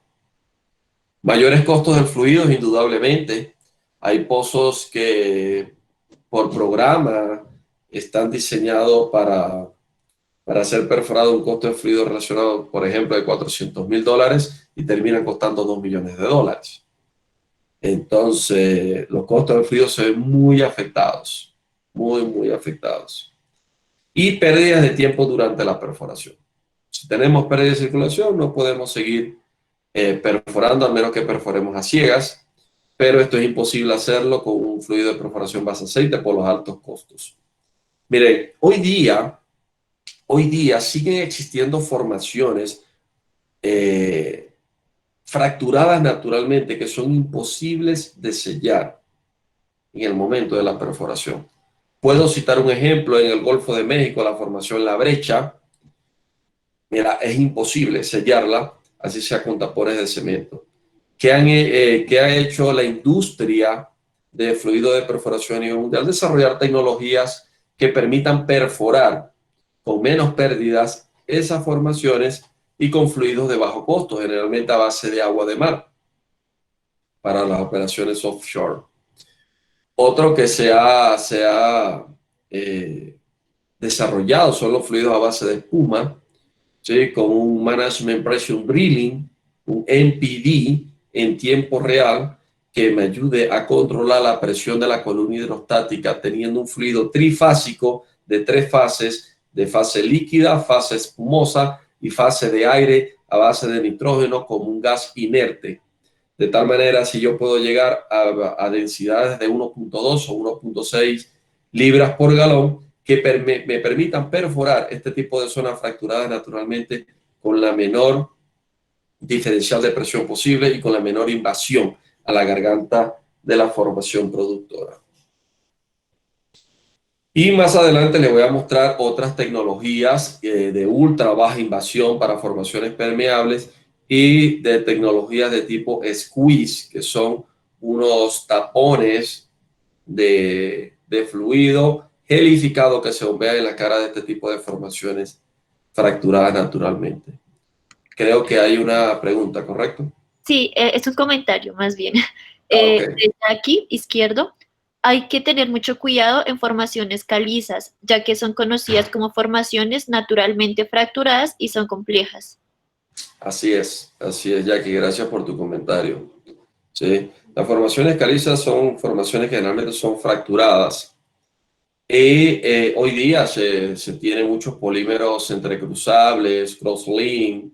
Mayores costos del fluido, indudablemente. Hay pozos que por programa están diseñados para ser perforado un costo de fluido relacionado, por ejemplo, de $400,000 y terminan costando $2 millones. Entonces, los costos de fluido se ven muy afectados, muy afectados. Y pérdidas de tiempo durante la perforación. Si tenemos pérdida de circulación, no podemos seguir perforando, al menos que perforemos a ciegas, pero esto es imposible hacerlo con un fluido de perforación base aceite por los altos costos. Miren, hoy día siguen existiendo formaciones fracturadas naturalmente que son imposibles de sellar en el momento de la perforación. Puedo citar un ejemplo en el Golfo de México, la formación La Brecha. Mira, es imposible sellarla, así sea con tapones de cemento. ¿Qué ha hecho la industria de fluido de perforación a nivel mundial? Desarrollar tecnologías que permitan perforar con menos pérdidas esas formaciones y con fluidos de bajo costo, generalmente a base de agua de mar, para las operaciones offshore. Otro que se ha desarrollado son los fluidos a base de espuma, ¿sí? Con un Management Pressure Drilling, un MPD en tiempo real, que me ayude a controlar la presión de la columna hidrostática teniendo un fluido trifásico de 3 fases, de fase líquida, fase espumosa y fase de aire a base de nitrógeno como un gas inerte. De tal manera, si yo puedo llegar a densidades de 1.2 o 1.6 libras por galón, que me permitan perforar este tipo de zonas fracturadas naturalmente con la menor diferencial de presión posible y con la menor invasión a la garganta de la formación productora. Y más adelante les voy a mostrar otras tecnologías de ultra baja invasión para formaciones permeables y de tecnologías de tipo squeeze, que son unos tapones de fluido gelificado que se bombea en la cara de este tipo de formaciones fracturadas naturalmente. Creo que hay una pregunta, ¿correcto? Sí, es un comentario más bien. Okay. Desde aquí, izquierdo, hay que tener mucho cuidado en formaciones calizas, ya que son conocidas como formaciones naturalmente fracturadas y son complejas. Así es, Jackie, gracias por tu comentario. ¿Sí? Las formaciones calizas son formaciones que generalmente son fracturadas y hoy día se tienen muchos polímeros entrecruzables, crosslink,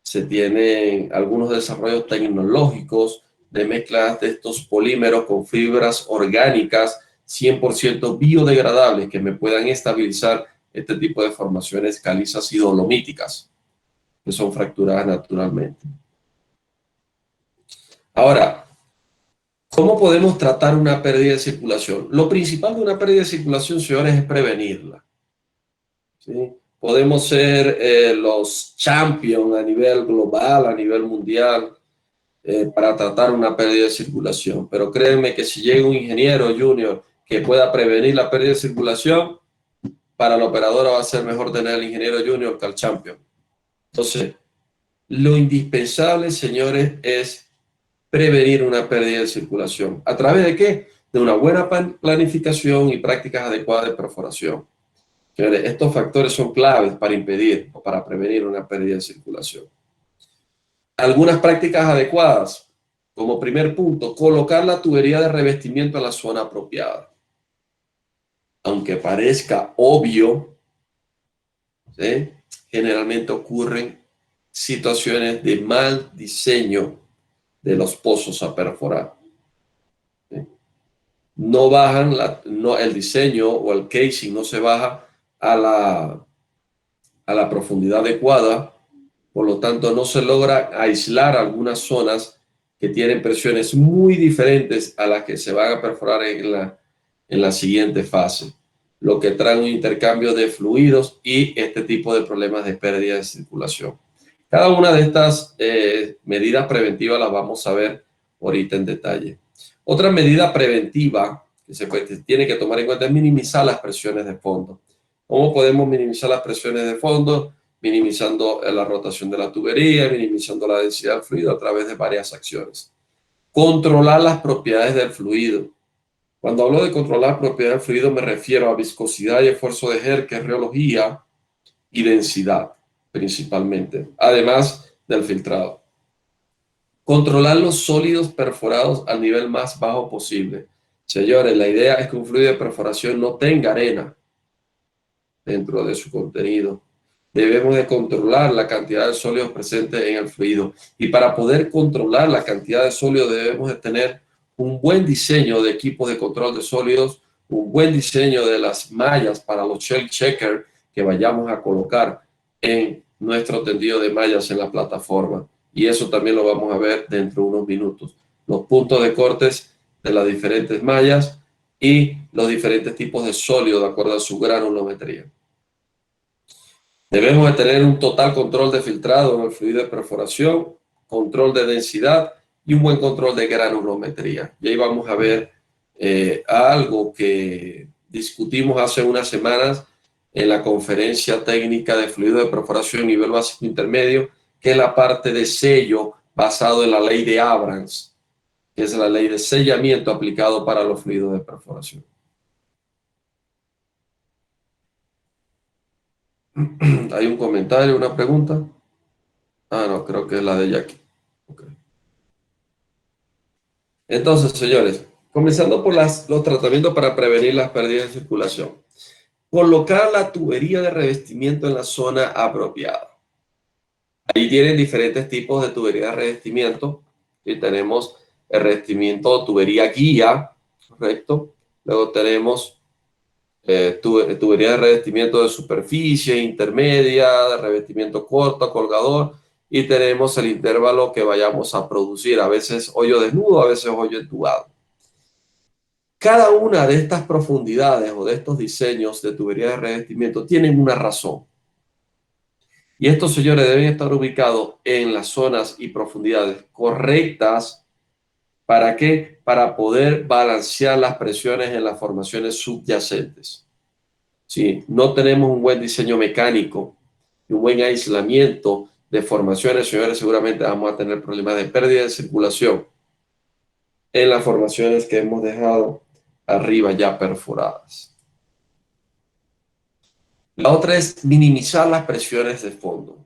se tienen algunos desarrollos tecnológicos de mezclas de estos polímeros con fibras orgánicas 100% biodegradables que me puedan estabilizar este tipo de formaciones calizas y dolomíticas que son fracturadas naturalmente. Ahora, ¿cómo podemos tratar una pérdida de circulación? Lo principal de una pérdida de circulación, señores, es prevenirla. ¿Sí? Podemos ser los champions a nivel global, a nivel mundial, para tratar una pérdida de circulación. Pero créanme que si llega un ingeniero junior que pueda prevenir la pérdida de circulación, para la operadora va a ser mejor tener al ingeniero junior que al champion. Entonces, lo indispensable, señores, es prevenir una pérdida de circulación. ¿A través de qué? De una buena planificación y prácticas adecuadas de perforación. Señores, estos factores son claves para impedir o para prevenir una pérdida de circulación. Algunas prácticas adecuadas, como primer punto, colocar la tubería de revestimiento en la zona apropiada. Aunque parezca obvio, ¿sí? Generalmente ocurren situaciones de mal diseño de los pozos a perforar. ¿Sí? No bajan, el diseño o el casing no se baja a la profundidad adecuada, por lo tanto no se logra aislar algunas zonas que tienen presiones muy diferentes a las que se van a perforar en la siguiente fase, lo que trae un intercambio de fluidos y este tipo de problemas de pérdida de circulación. Cada una de estas medidas preventivas las vamos a ver ahorita en detalle. Otra medida preventiva que se tiene que tomar en cuenta es minimizar las presiones de fondo. ¿Cómo podemos minimizar las presiones de fondo? Minimizando la rotación de la tubería, minimizando la densidad del fluido a través de varias acciones. Controlar las propiedades del fluido. Cuando hablo de controlar propiedad del fluido me refiero a viscosidad y esfuerzo de ejer, que es rheología, y densidad principalmente, además del filtrado. Controlar los sólidos perforados al nivel más bajo posible. Señores, la idea es que un fluido de perforación no tenga arena dentro de su contenido. Debemos de controlar la cantidad de sólidos presentes en el fluido. Y para poder controlar la cantidad de sólidos debemos de tener un buen diseño de equipos de control de sólidos, un buen diseño de las mallas para los shell checker que vayamos a colocar en nuestro tendido de mallas en la plataforma. Y eso también lo vamos a ver dentro de unos minutos. Los puntos de cortes de las diferentes mallas y los diferentes tipos de sólido de acuerdo a su granulometría. Debemos de tener un total control de filtrado en el fluido de perforación, control de densidad y un buen control de granulometría. Y ahí vamos a ver algo que discutimos hace unas semanas en la conferencia técnica de fluido de perforación nivel básico intermedio, que es la parte de sello basado en la ley de Abrams, que es la ley de sellamiento aplicado para los fluidos de perforación. ¿Hay un comentario, una pregunta? Ah, no, creo que es la de Jackie. Okay. Entonces, señores, comenzando por los tratamientos para prevenir las pérdidas de circulación. Colocar la tubería de revestimiento en la zona apropiada. Ahí tienen diferentes tipos de tubería de revestimiento. Y tenemos el revestimiento tubería guía, ¿correcto? Luego tenemos tubería de revestimiento de superficie, intermedia, de revestimiento corto, colgador, y tenemos el intervalo que vayamos a producir, a veces hoyo desnudo, a veces hoyo entubado. Cada una de estas profundidades o de estos diseños de tubería de revestimiento tienen una razón. Y estos, señores, deben estar ubicados en las zonas y profundidades correctas. ¿Para qué? Para poder balancear las presiones en las formaciones subyacentes. Si no tenemos un buen diseño mecánico y un buen aislamiento de formaciones, señores, seguramente vamos a tener problemas de pérdida de circulación en las formaciones que hemos dejado arriba ya perforadas. La otra es minimizar las presiones de fondo.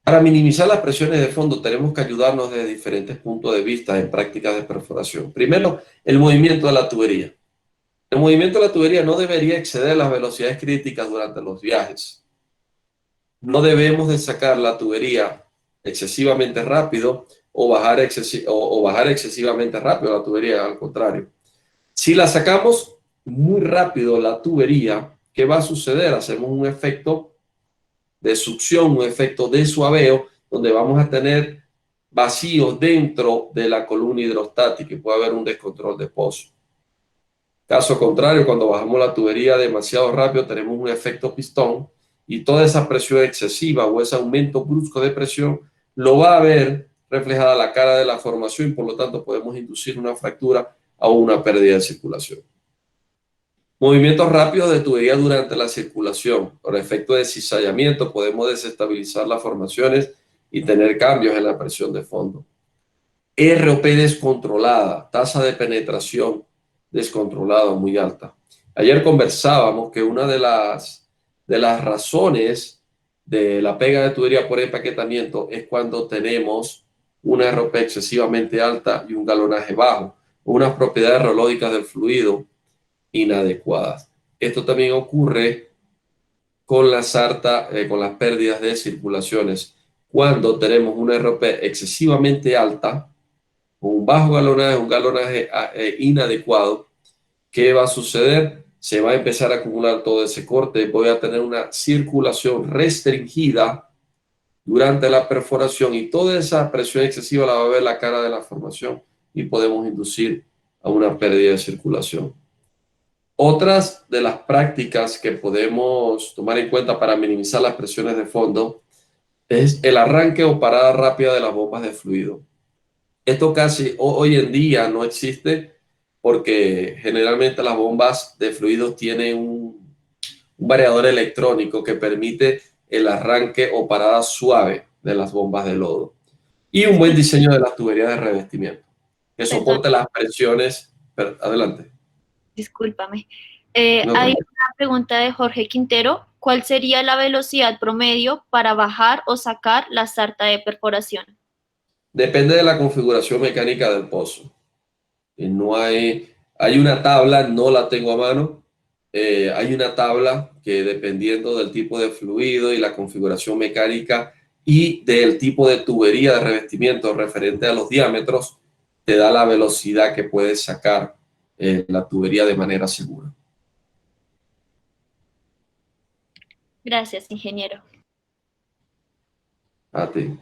Para minimizar las presiones de fondo tenemos que ayudarnos desde diferentes puntos de vista en prácticas de perforación. Primero, el movimiento de la tubería. El movimiento de la tubería no debería exceder las velocidades críticas durante los viajes. No debemos de sacar la tubería excesivamente rápido o bajar excesivamente rápido la tubería, al contrario. Si la sacamos muy rápido la tubería, ¿qué va a suceder? Hacemos un efecto de succión, un efecto de suaveo, donde vamos a tener vacíos dentro de la columna hidrostática y puede haber un descontrol de pozo. Caso contrario, cuando bajamos la tubería demasiado rápido, tenemos un efecto pistón y toda esa presión excesiva o ese aumento brusco de presión lo va a ver reflejada la cara de la formación y por lo tanto podemos inducir una fractura o una pérdida de circulación. Movimientos rápidos de tubería durante la circulación. Por efecto de cizallamiento podemos desestabilizar las formaciones y tener cambios en la presión de fondo. ROP descontrolada, tasa de penetración descontrolada muy alta. Ayer conversábamos que una de las razones de la pega de tubería por empaquetamiento es cuando tenemos una ROP excesivamente alta y un galonaje bajo, o unas propiedades reológicas del fluido inadecuadas. Esto también ocurre con la SARTA, con las pérdidas de circulaciones. Cuando tenemos una ROP excesivamente alta, con un bajo galonaje, un galonaje inadecuado, ¿qué va a suceder? Se va a empezar a acumular todo ese corte, voy a tener una circulación restringida durante la perforación y toda esa presión excesiva la va a ver la cara de la formación y podemos inducir a una pérdida de circulación. Otras de las prácticas que podemos tomar en cuenta para minimizar las presiones de fondo es el arranque o parada rápida de las bombas de fluido. Esto casi hoy en día no existe porque generalmente las bombas de fluidos tienen un variador electrónico que permite el arranque o parada suave de las bombas de lodo y un buen diseño de las tuberías de revestimiento que soporte las presiones. Adelante. Discúlpame. No, Hay una pregunta de Jorge Quintero. ¿Cuál sería la velocidad promedio para bajar o sacar la sarta de perforación? depende de la configuración mecánica del pozo. No hay una tabla, no la tengo a mano. Hay una tabla que dependiendo del tipo de fluido y la configuración mecánica y del tipo de tubería de revestimiento referente a los diámetros, te da la velocidad que puedes sacar la tubería de manera segura. Gracias, ingeniero. A ti.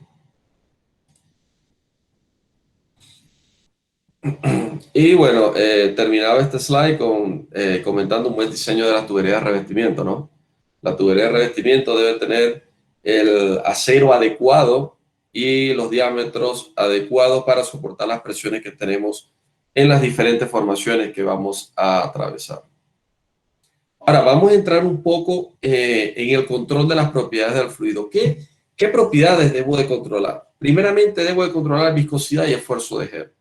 Y bueno, terminaba este slide comentando un buen diseño de la tubería de revestimiento, ¿no? La tubería de revestimiento debe tener el acero adecuado y los diámetros adecuados para soportar las presiones que tenemos en las diferentes formaciones que vamos a atravesar. Ahora, vamos a entrar un poco en el control de las propiedades del fluido. ¿Qué propiedades debo de controlar? Primeramente, debo de controlar viscosidad y esfuerzo de gel.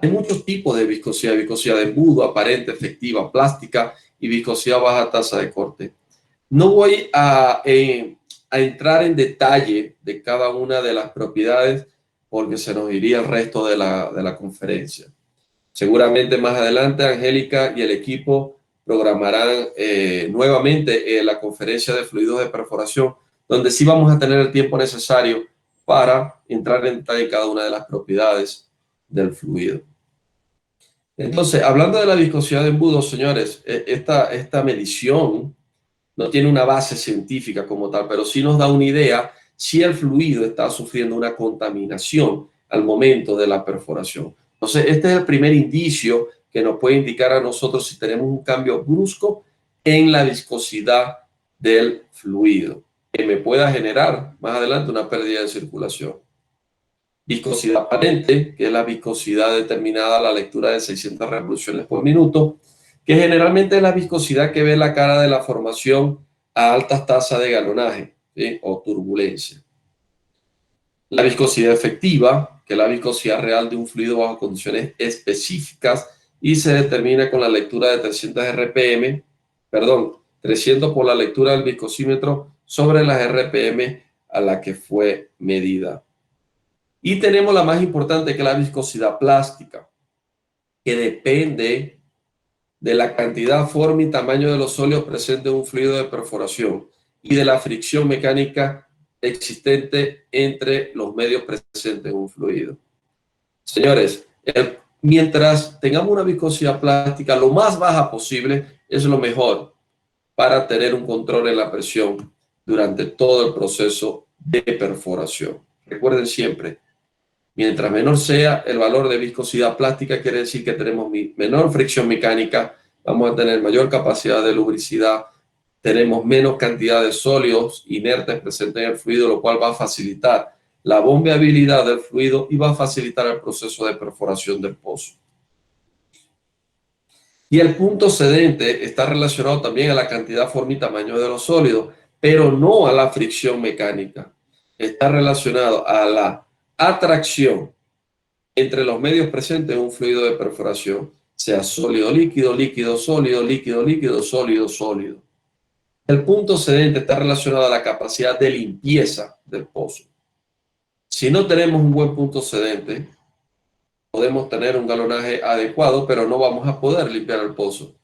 Hay muchos tipos de viscosidad de embudo, aparente, efectiva, plástica y viscosidad baja tasa de corte. No voy a entrar en detalle de cada una de las propiedades porque se nos iría el resto de la conferencia. Seguramente más adelante Angélica y el equipo programarán nuevamente la conferencia de fluidos de perforación, donde sí vamos a tener el tiempo necesario para entrar en detalle en cada una de las propiedades del fluido. Entonces, hablando de la viscosidad de embudos, señores, esta medición no tiene una base científica como tal, pero sí nos da una idea si el fluido está sufriendo una contaminación al momento de la perforación. Entonces, este es el primer indicio que nos puede indicar a nosotros si tenemos un cambio brusco en la viscosidad del fluido, que me pueda generar más adelante una pérdida de circulación. Viscosidad aparente, que es la viscosidad determinada a la lectura de 600 revoluciones por minuto, que generalmente es la viscosidad que ve la cara de la formación a altas tasas de galonaje, ¿sí? O turbulencia. La viscosidad efectiva, que es la viscosidad real de un fluido bajo condiciones específicas y se determina con la lectura de 300 RPM, 300 por la lectura del viscosímetro sobre las RPM a la que fue medida. Y tenemos la más importante, que es la viscosidad plástica, que depende de la cantidad, forma y tamaño de los sólidos presentes en un fluido de perforación y de la fricción mecánica existente entre los medios presentes en un fluido. Señores, mientras tengamos una viscosidad plástica lo más baja posible, es lo mejor para tener un control en la presión durante todo el proceso de perforación. Recuerden siempre, mientras menor sea el valor de viscosidad plástica, quiere decir que tenemos menor fricción mecánica, vamos a tener mayor capacidad de lubricidad, tenemos menos cantidad de sólidos inertes presentes en el fluido, lo cual va a facilitar la bombeabilidad del fluido y va a facilitar el proceso de perforación del pozo. Y el punto cedente está relacionado también a la cantidad, forma y tamaño de los sólidos, pero no a la fricción mecánica. Está relacionado a la atracción entre los medios presentes en un fluido de perforación, sea sólido, líquido, líquido, sólido, líquido, líquido, sólido, sólido. El punto cedente está relacionado a la capacidad de limpieza del pozo. Si no tenemos un buen punto cedente, podemos tener un galonaje adecuado, pero no vamos a poder limpiar el pozo.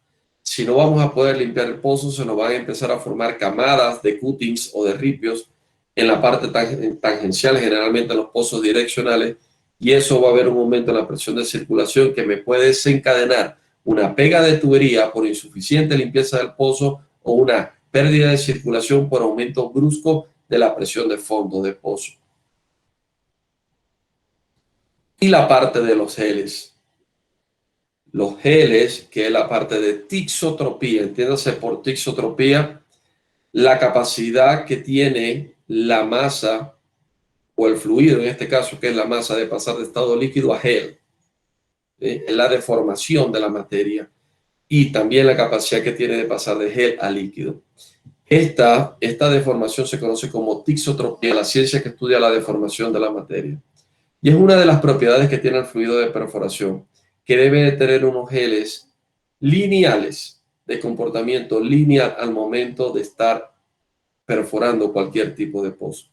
Si no vamos a poder limpiar el pozo, se nos van a empezar a formar camadas de cuttings o de ripios en la parte tangencial, generalmente en los pozos direccionales, y eso va a haber un aumento en la presión de circulación que me puede desencadenar una pega de tubería por insuficiente limpieza del pozo o una pérdida de circulación por aumento brusco de la presión de fondo del pozo. Y la parte de los geles. Los geles, que es la parte de tixotropía, entiéndase por tixotropía, la capacidad que tiene la masa o el fluido, en este caso, que es la masa, de pasar de estado líquido a gel. Es la deformación de la materia y también la capacidad que tiene de pasar de gel a líquido. Esta deformación se conoce como tixotropía, la ciencia que estudia la deformación de la materia. Y es una de las propiedades que tiene el fluido de perforación. que debe de tener unos geles lineales, de comportamiento lineal al momento de estar perforando cualquier tipo de pozo.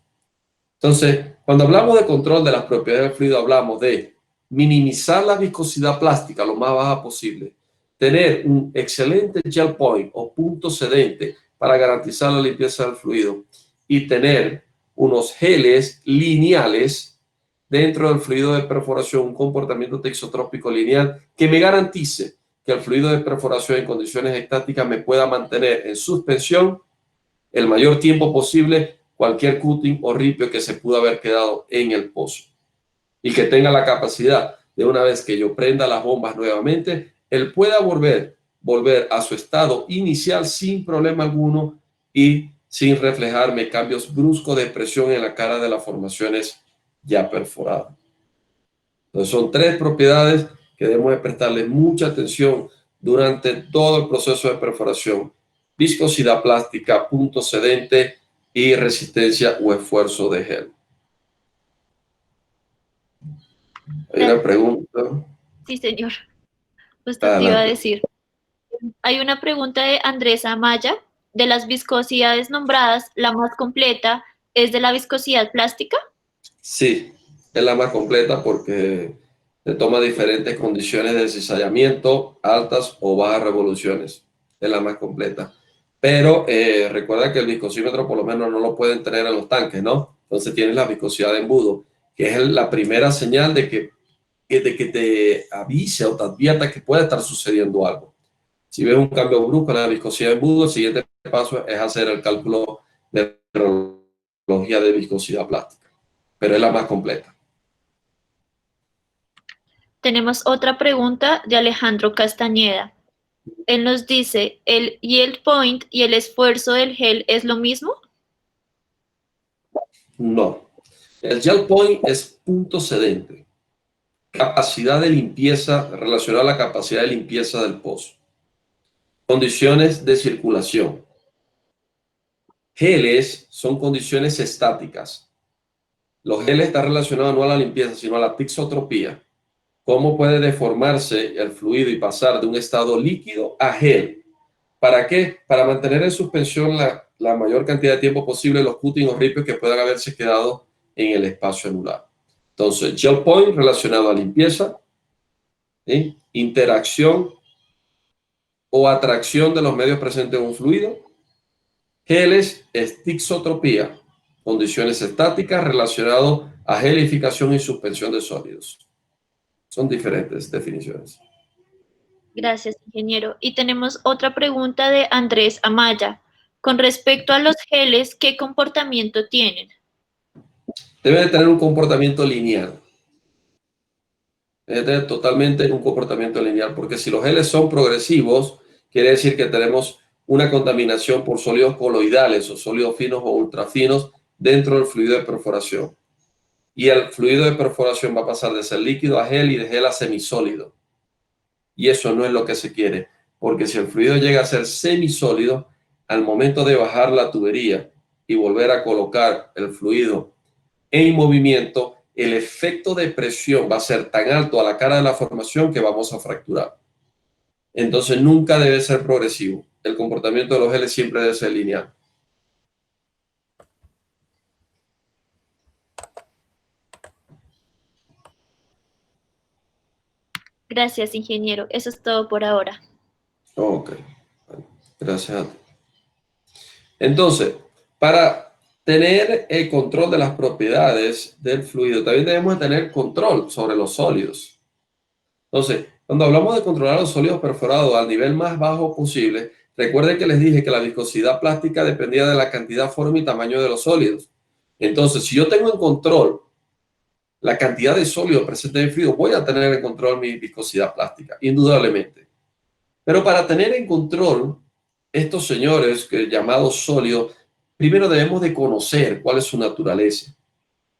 Entonces, cuando hablamos de control de las propiedades del fluido, hablamos de minimizar la viscosidad plástica lo más baja posible, tener un excelente gel point o punto sedente para garantizar la limpieza del fluido y tener unos geles lineales dentro del fluido de perforación, un comportamiento texotrópico lineal que me garantice que el fluido de perforación en condiciones estáticas me pueda mantener en suspensión el mayor tiempo posible cualquier cutting o ripio que se pudo haber quedado en el pozo y que tenga la capacidad de, una vez que yo prenda las bombas nuevamente, él pueda volver a su estado inicial sin problema alguno y sin reflejarme cambios bruscos de presión en la cara de las formaciones ya perforadas. Entonces son tres propiedades que debemos de prestarle mucha atención durante todo el proceso de perforación: viscosidad plástica, punto sedente y resistencia o esfuerzo de gel. Hay una pregunta. Sí, señor. Usted te iba a decir. Hay una pregunta de Andrés Amaya. De las viscosidades nombradas, ¿la más completa es de la viscosidad plástica? Sí, es la más completa porque se toma diferentes condiciones de cizallamiento, altas o bajas revoluciones. Es la más completa. Pero recuerda que el viscosímetro por lo menos no lo pueden tener en los tanques, ¿no? Entonces tienes la viscosidad de embudo, que es la primera señal de que te avise o te advierta que puede estar sucediendo algo. Si ves un cambio brusco en la viscosidad de embudo, el siguiente paso es hacer el cálculo de reología de viscosidad plástica, pero es la más completa. Tenemos otra pregunta de Alejandro Castañeda. Él nos dice, ¿el yield point y el esfuerzo del gel es lo mismo? No. El gel point es punto sedente. Capacidad de limpieza, relacionada a la capacidad de limpieza del pozo. Condiciones de circulación. Geles son condiciones estáticas. Los geles están relacionados no a la limpieza, sino a la tixotropía. ¿Cómo puede deformarse el fluido y pasar de un estado líquido a gel? ¿Para qué? Para mantener en suspensión la mayor cantidad de tiempo posible los cuttings o ripios que puedan haberse quedado en el espacio anular. Entonces, gel point relacionado a limpieza, ¿sí? Interacción o atracción de los medios presentes en un fluido. Geles es tixotropía, condiciones estáticas relacionadas a gelificación y suspensión de sólidos. Son diferentes definiciones. Gracias, ingeniero. Y tenemos otra pregunta de Andrés Amaya. Con respecto a los geles, ¿qué comportamiento tienen? Debe de tener un comportamiento lineal. Debe tener totalmente un comportamiento lineal, porque si los geles son progresivos, quiere decir que tenemos una contaminación por sólidos coloidales o sólidos finos o ultrafinos dentro del fluido de perforación. Y el fluido de perforación va a pasar de ser líquido a gel y de gel a semisólido. Y eso no es lo que se quiere, porque si el fluido llega a ser semisólido, al momento de bajar la tubería y volver a colocar el fluido en movimiento, el efecto de presión va a ser tan alto a la cara de la formación que vamos a fracturar. Entonces nunca debe ser progresivo. El comportamiento de los geles siempre debe ser lineal. Gracias, ingeniero. Eso es todo por ahora. Ok, gracias a ti. Entonces, para tener el control de las propiedades del fluido, también debemos de tener control sobre los sólidos. Entonces, cuando hablamos de controlar los sólidos perforados al nivel más bajo posible, recuerden que les dije que la viscosidad plástica dependía de la cantidad, forma y tamaño de los sólidos. Entonces, si yo tengo en control la cantidad de sólidos presentes en el fluido, voy a tener en control mi viscosidad plástica, indudablemente. Pero para tener en control estos señores llamados sólidos, primero debemos de conocer cuál es su naturaleza,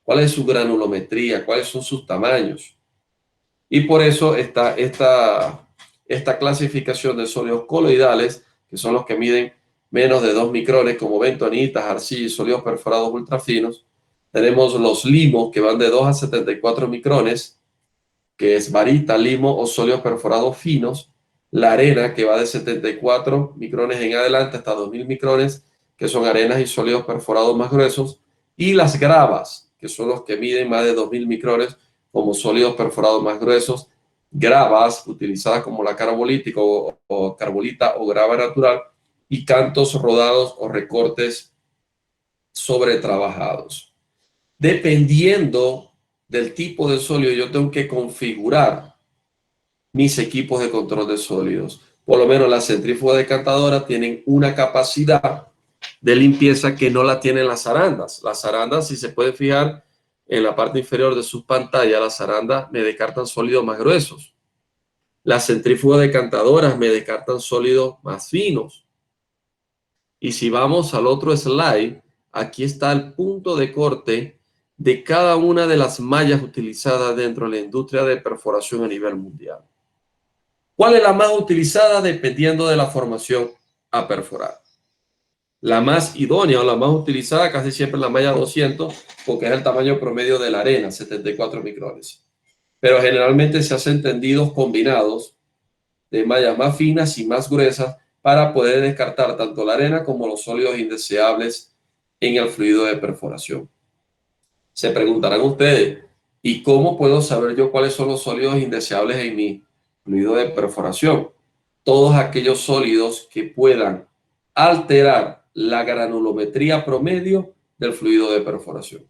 cuál es su granulometría, cuáles son sus tamaños. Y por eso está esta clasificación de sólidos coloidales, que son los que miden menos de 2 micrones, como bentonitas, arcilla y sólidos perforados ultrafinos. Tenemos los limos, que van de 2 a 74 micrones, que es varita, limo o sólidos perforados finos, la arena, que va de 74 micrones en adelante hasta 2000 micrones, que son arenas y sólidos perforados más gruesos, y las gravas, que son los que miden más de 2000 micrones como sólidos perforados más gruesos, gravas utilizadas como la carbolítica o carbolita o grava natural, y cantos rodados o recortes sobretrabajados. Dependiendo del tipo de sólido, yo tengo que configurar mis equipos de control de sólidos. Por lo menos las centrífugas decantadoras tienen una capacidad de limpieza que no la tienen las zarandas. Las zarandas, si se puede fijar en la parte inferior de sus pantallas, las zarandas me descartan sólidos más gruesos. Las centrífugas decantadoras me descartan sólidos más finos. Y si vamos al otro slide, aquí está el punto de corte de cada una de las mallas utilizadas dentro de la industria de perforación a nivel mundial. ¿Cuál es la más utilizada? Dependiendo de la formación a perforar. La más idónea o la más utilizada casi siempre es la malla 200, porque es el tamaño promedio de la arena, 74 micrones. Pero generalmente se hacen tendidos combinados de mallas más finas y más gruesas para poder descartar tanto la arena como los sólidos indeseables en el fluido de perforación. Se preguntarán ustedes, ¿y cómo puedo saber yo cuáles son los sólidos indeseables en mi fluido de perforación? Todos aquellos sólidos que puedan alterar la granulometría promedio del fluido de perforación.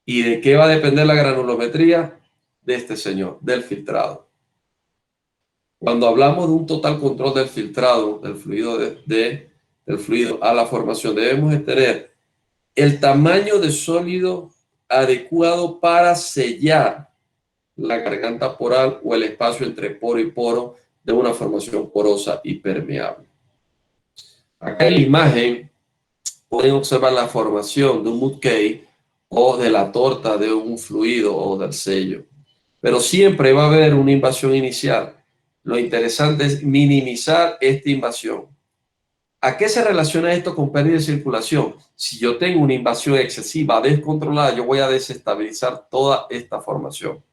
¿Y de qué va a depender la granulometría? De este señor, del filtrado. Cuando hablamos de un total control del filtrado, del fluido, del fluido a la formación, debemos de tener el tamaño de sólido adecuado para sellar la garganta poral o el espacio entre poro y poro de una formación porosa y permeable. Acá en la imagen pueden observar la formación de un Mudkey o de la torta de un fluido o del sello. Pero siempre va a haber una invasión inicial. Lo interesante es minimizar esta invasión. ¿A qué se relaciona esto con pérdida de circulación? Si yo tengo una invasión excesiva, descontrolada, yo voy a desestabilizar toda esta formación.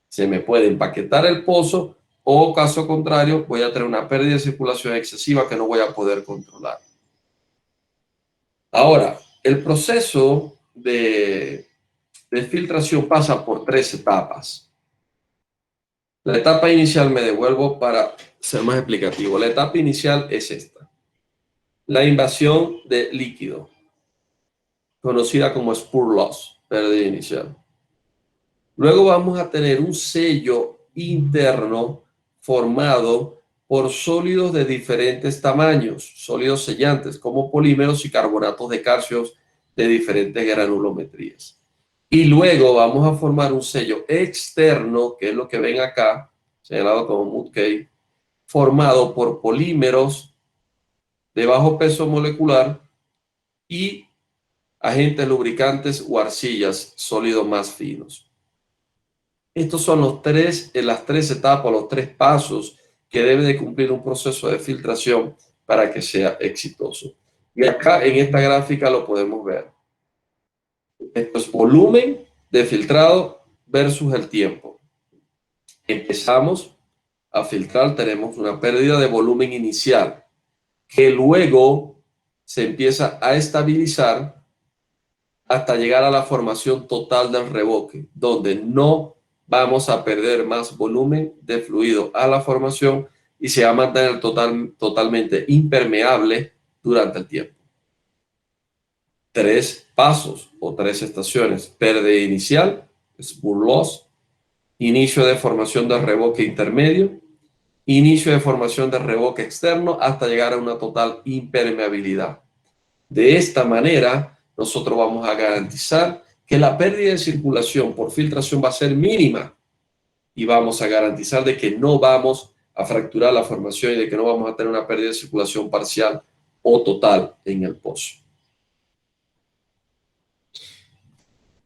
Se me puede empaquetar el pozo o, caso contrario, voy a tener una pérdida de circulación excesiva que no voy a poder controlar. Ahora, el proceso de filtración pasa por 3 etapas. La etapa inicial, me devuelvo para ser más explicativo. La etapa inicial es esta. La invasión de líquido, conocida como spur loss, pérdida inicial. Luego vamos a tener un sello interno formado por sólidos de diferentes tamaños, sólidos sellantes como polímeros y carbonatos de calcio de diferentes granulometrías. Y luego vamos a formar un sello externo, que es lo que ven acá, señalado como Mudkey, formado por polímeros de bajo peso molecular y agentes lubricantes o arcillas sólidos más finos. Estos son las tres etapas, los 3 pasos que debe de cumplir un proceso de filtración para que sea exitoso. Y acá en esta gráfica lo podemos ver. Esto es volumen de filtrado versus el tiempo. Empezamos a filtrar, tenemos una pérdida de volumen inicial que luego se empieza a estabilizar hasta llegar a la formación total del revoque, donde no vamos a perder más volumen de fluido a la formación y se va a mantener totalmente impermeable durante el tiempo. 3 pasos o 3 estaciones: pérdida inicial, spur loss, inicio de formación del revoque intermedio, inicio de formación del revoque externo hasta llegar a una total impermeabilidad. De esta manera, nosotros vamos a garantizar que la pérdida de circulación por filtración va a ser mínima y vamos a garantizar de que no vamos a fracturar la formación y de que no vamos a tener una pérdida de circulación parcial o total en el pozo.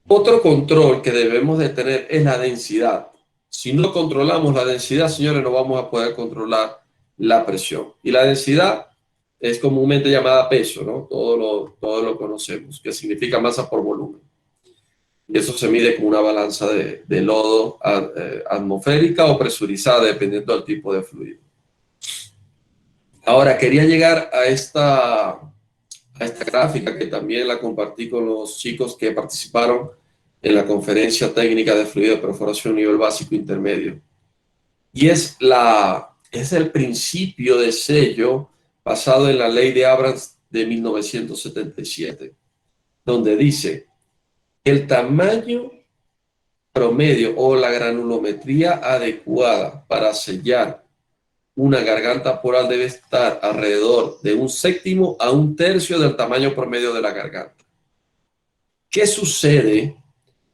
Otro control que debemos de tener es la densidad. Si no controlamos la densidad, señores, no vamos a poder controlar la presión. Y la densidad es comúnmente llamada peso, ¿no? Todos lo conocemos, que significa masa por volumen. Y eso se mide con una balanza de lodo atmosférica o presurizada, dependiendo del tipo de fluido. Ahora, quería llegar a esta gráfica que también la compartí con los chicos que participaron en la conferencia técnica de fluido de perforación nivel básico intermedio. Y es el principio de sello basado en la ley de Abrams de 1977, donde dice el tamaño promedio o la granulometría adecuada para sellar una garganta poral debe estar alrededor de 1/7 a 1/3 del tamaño promedio de la garganta. ¿Qué sucede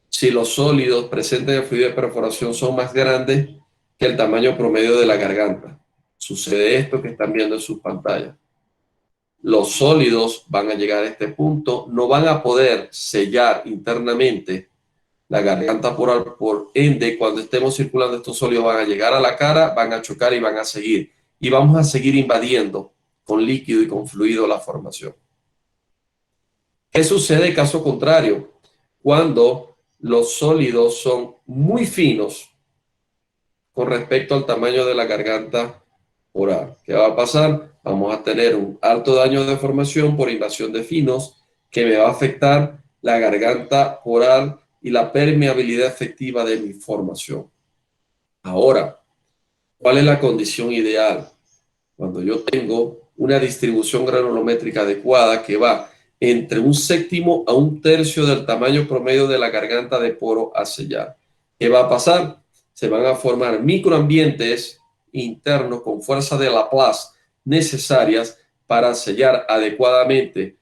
si los sólidos presentes en el fluido de perforación son más grandes que el tamaño promedio de la garganta? Sucede esto que están viendo en sus pantallas. Los sólidos van a llegar a este punto, no van a poder sellar internamente la garganta poral, por ende, cuando estemos circulando estos sólidos van a llegar a la cara, van a chocar y van a seguir. Y vamos a seguir invadiendo con líquido y con fluido la formación. ¿Qué sucede caso contrario? Cuando los sólidos son muy finos con respecto al tamaño de la garganta oral. ¿Qué va a pasar? Vamos a tener un alto daño de formación por invasión de finos que me va a afectar la garganta oral y la permeabilidad efectiva de mi formación. Ahora, ¿cuál es la condición ideal? Cuando yo tengo una distribución granulométrica adecuada que va entre 1/7 a 1/3 del tamaño promedio de la garganta de poro a sellar. ¿Qué va a pasar? Se van a formar microambientes internos con fuerza de Laplace necesarias para sellar adecuadamente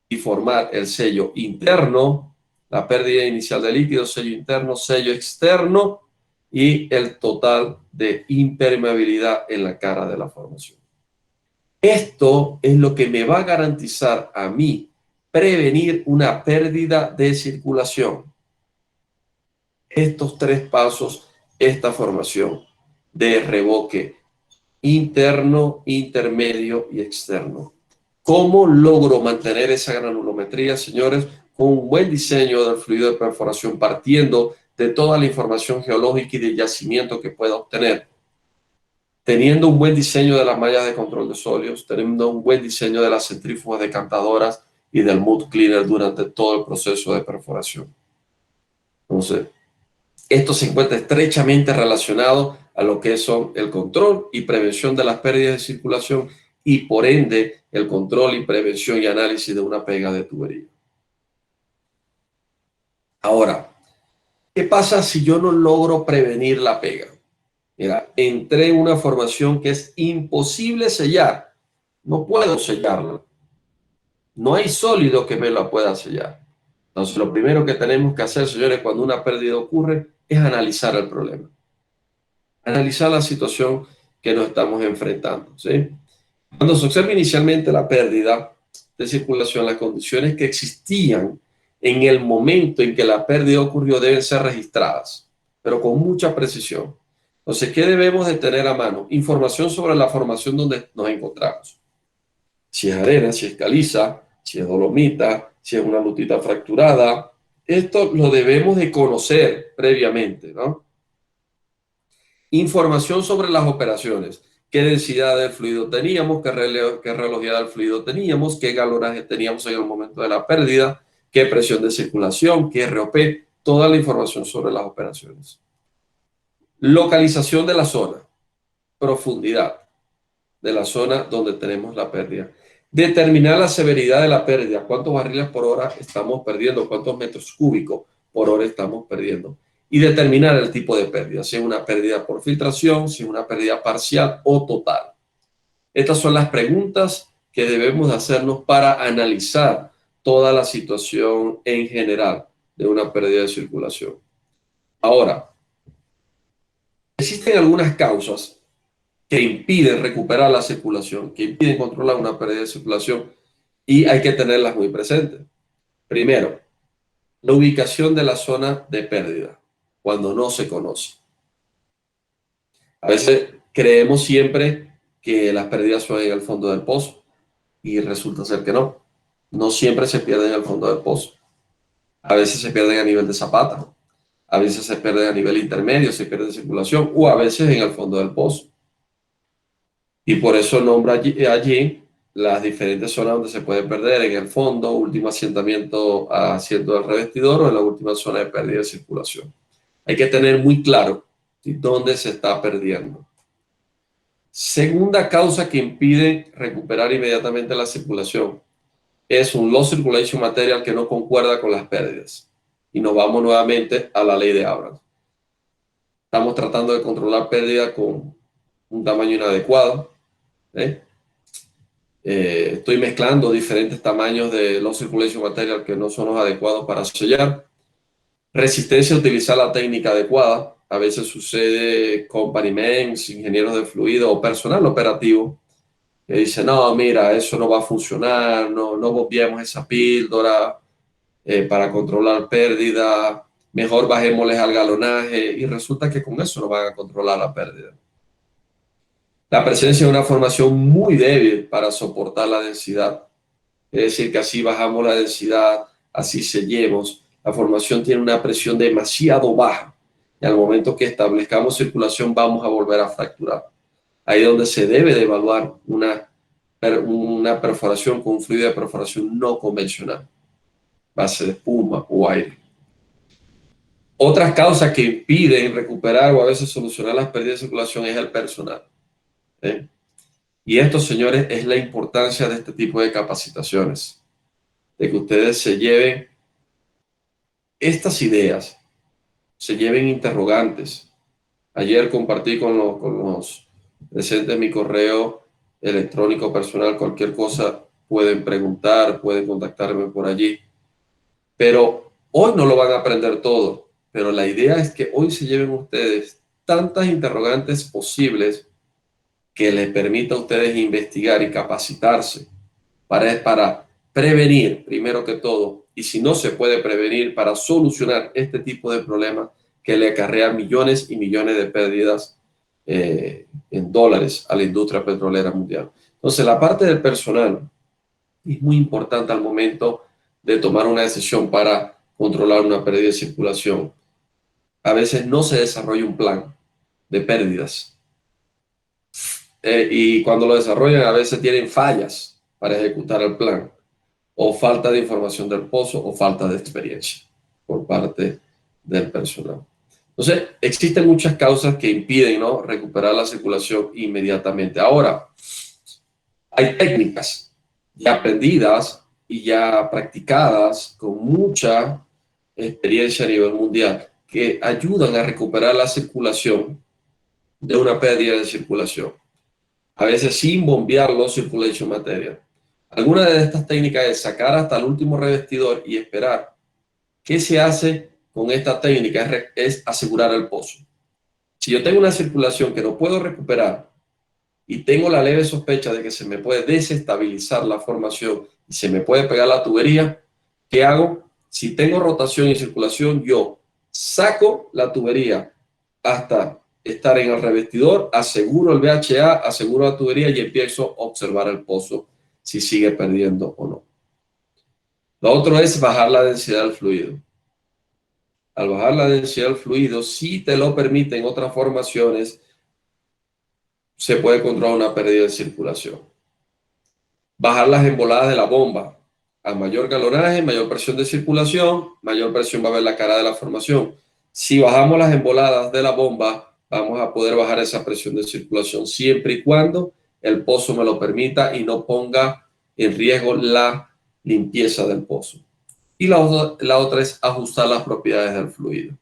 y formar el sello interno, la pérdida inicial de líquido, sello interno, sello externo y el total de impermeabilidad en la cara de la formación. Esto es lo que me va a garantizar a mí prevenir una pérdida de circulación. Estos 3 pasos, esta formación de revoque interno, intermedio y externo. ¿Cómo logro mantener esa granulometría, señores? Con un buen diseño del fluido de perforación, partiendo de toda la información geológica y de yacimiento que pueda obtener, teniendo un buen diseño de las mallas de control de sólidos, teniendo un buen diseño de las centrífugas decantadoras y del mud cleaner durante todo el proceso de perforación. Entonces, esto se encuentra estrechamente relacionado a lo que son el control y prevención de las pérdidas de circulación y por ende el control y prevención y análisis de una pega de tubería. Ahora, ¿qué pasa si yo no logro prevenir la pega? Mira, entré en una formación que es imposible sellar. No puedo sellarla. No hay sólido que me la pueda sellar. Entonces, lo primero que tenemos que hacer, señores, cuando una pérdida ocurre, es analizar el problema. Analizar la situación que nos estamos enfrentando, ¿sí? Cuando se observa inicialmente la pérdida de circulación, las condiciones que existían en el momento en que la pérdida ocurrió deben ser registradas, pero con mucha precisión. Entonces, ¿qué debemos de tener a mano? Información sobre la formación donde nos encontramos. Si es arena, si es caliza, si es dolomita, si es una lutita fracturada. Esto lo debemos de conocer previamente, ¿no? Información sobre las operaciones. ¿Qué densidad del fluido teníamos? ¿Qué relojeada del fluido teníamos? ¿Qué galonaje teníamos en el momento de la pérdida? ¿Qué presión de circulación? ¿Qué ROP? Toda la información sobre las operaciones. Localización de la zona. Profundidad de la zona donde tenemos la pérdida. Determinar la severidad de la pérdida. ¿Cuántos barriles por hora estamos perdiendo? ¿Cuántos metros cúbicos por hora estamos perdiendo? Y determinar el tipo de pérdida, si es una pérdida por filtración, si es una pérdida parcial o total. Estas son las preguntas que debemos hacernos para analizar toda la situación en general de una pérdida de circulación. Ahora, existen algunas causas que impiden recuperar la circulación, que impiden controlar una pérdida de circulación y hay que tenerlas muy presentes. Primero, la ubicación de la zona de pérdida, cuando no se conoce. A veces creemos siempre que las pérdidas son en el fondo del pozo y resulta ser que no. No siempre se pierden en el fondo del pozo. A veces se pierden a nivel de zapata, a veces se pierden a nivel intermedio, se pierde circulación o a veces en el fondo del pozo. Y por eso nombra allí las diferentes zonas donde se puede perder: en el fondo, último asentamiento asiento del revestidor o en la última zona de pérdida de circulación. Hay que tener muy claro dónde se está perdiendo. Segunda causa que impide recuperar inmediatamente la circulación es un low circulation material que no concuerda con las pérdidas. Y nos vamos nuevamente a la ley de Abrams. Estamos tratando de controlar pérdida con un tamaño inadecuado. Estoy mezclando diferentes tamaños de low circulation material que no son los adecuados para sellar. Resistencia a utilizar la técnica adecuada. A veces sucede company men, ingenieros de fluido o personal operativo que dice: no, mira, eso no va a funcionar, no bombeemos esa píldora para controlar pérdida, mejor bajémosles al galonaje, y resulta que con eso no van a controlar la pérdida. La presencia de una formación muy débil para soportar la densidad, es decir, que así bajamos la densidad, así sellemos, la formación tiene una presión demasiado baja y al momento que establezcamos circulación vamos a volver a fracturar. Ahí es donde se debe de evaluar una perforación con un fluido de perforación no convencional, base de espuma o aire. Otras causas que impiden recuperar o a veces solucionar las pérdidas de circulación es el personal. Y esto, señores, es la importancia de este tipo de capacitaciones, de que ustedes se lleven estas ideas, se lleven interrogantes. Ayer compartí con los presentes mi correo electrónico personal. Cualquier cosa pueden preguntar, pueden contactarme por allí. Pero hoy no lo van a aprender todo. Pero la idea es que hoy se lleven ustedes tantas interrogantes posibles que les permita a ustedes investigar y capacitarse para prevenir, primero que todo, y si no se puede prevenir, para solucionar este tipo de problemas que le acarrean millones y millones de pérdidas en dólares a la industria petrolera mundial. Entonces, la parte del personal es muy importante al momento de tomar una decisión para controlar una pérdida de circulación. A veces no se desarrolla un plan de pérdidas. Y cuando lo desarrollan, a veces tienen fallas para ejecutar el plan, o falta de información del pozo, o falta de experiencia por parte del personal. Entonces, existen muchas causas que impiden, ¿no?, recuperar la circulación inmediatamente. Ahora, hay técnicas ya aprendidas y ya practicadas con mucha experiencia a nivel mundial que ayudan a recuperar la circulación de una pérdida de circulación, a veces sin bombear los circulation material. Alguna de estas técnicas es sacar hasta el último revestidor y esperar. ¿Qué se hace con esta técnica? Es asegurar el pozo. Si yo tengo una circulación que no puedo recuperar y tengo la leve sospecha de que se me puede desestabilizar la formación y se me puede pegar la tubería, ¿qué hago? Si tengo rotación y circulación, yo saco la tubería hasta estar en el revestidor, aseguro el VHA, aseguro la tubería y empiezo a observar el pozo si sigue perdiendo o no. Lo otro es bajar la densidad del fluido. Al bajar la densidad del fluido, si te lo permiten otras formaciones, se puede controlar una pérdida de circulación. Bajar las emboladas de la bomba. A mayor galonaje, mayor presión de circulación, mayor presión va a haber la cara de la formación. Si bajamos las emboladas de la bomba, vamos a poder bajar esa presión de circulación siempre y cuando el pozo me lo permita y no ponga en riesgo la limpieza del pozo. Y la otra es ajustar las propiedades del fluido.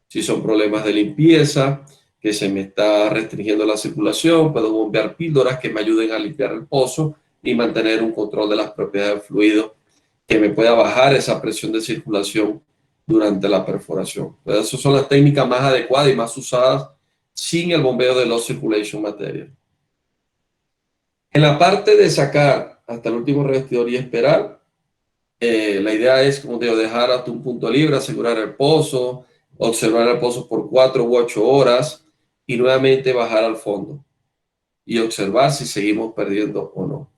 Si son problemas de limpieza, que se me está restringiendo la circulación, puedo bombear píldoras que me ayuden a limpiar el pozo y mantener un control de las propiedades del fluido que me pueda bajar esa presión de circulación durante la perforación. Pero esas son las técnicas más adecuadas y más usadas sin el bombeo de low circulation material. En la parte de sacar hasta el último revestidor y esperar, la idea es, como te digo, dejar hasta un punto libre, asegurar el pozo, observar el pozo por 4 u 8 horas y nuevamente bajar al fondo y observar si seguimos perdiendo o no.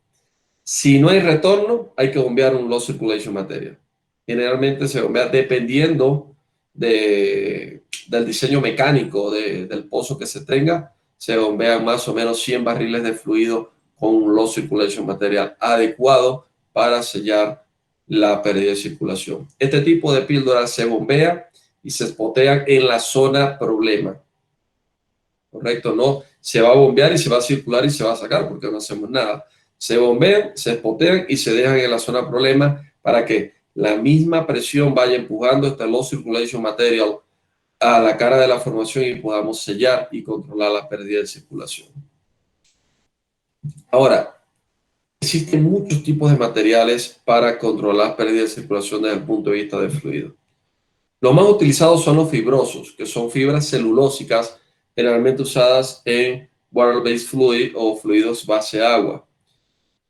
Si no hay retorno, hay que bombear un low circulation material. Generalmente se bombea dependiendo del diseño mecánico del pozo que se tenga. Se bombean más o menos 100 barriles de fluido con un low circulation material adecuado para sellar la pérdida de circulación. Este tipo de píldora se bombea y se espotean en la zona problema. ¿Correcto? No se va a bombear y se va a circular y se va a sacar porque no hacemos nada. Se bombean, se espotean y se dejan en la zona problema para que la misma presión vaya empujando este low circulation material a la cara de la formación y podamos sellar y controlar la pérdida de circulación. Ahora, existen muchos tipos de materiales para controlar pérdida de circulación desde el punto de vista del fluido. Los más utilizados son los fibrosos, que son fibras celulósicas generalmente usadas en water-based fluid o fluidos base agua.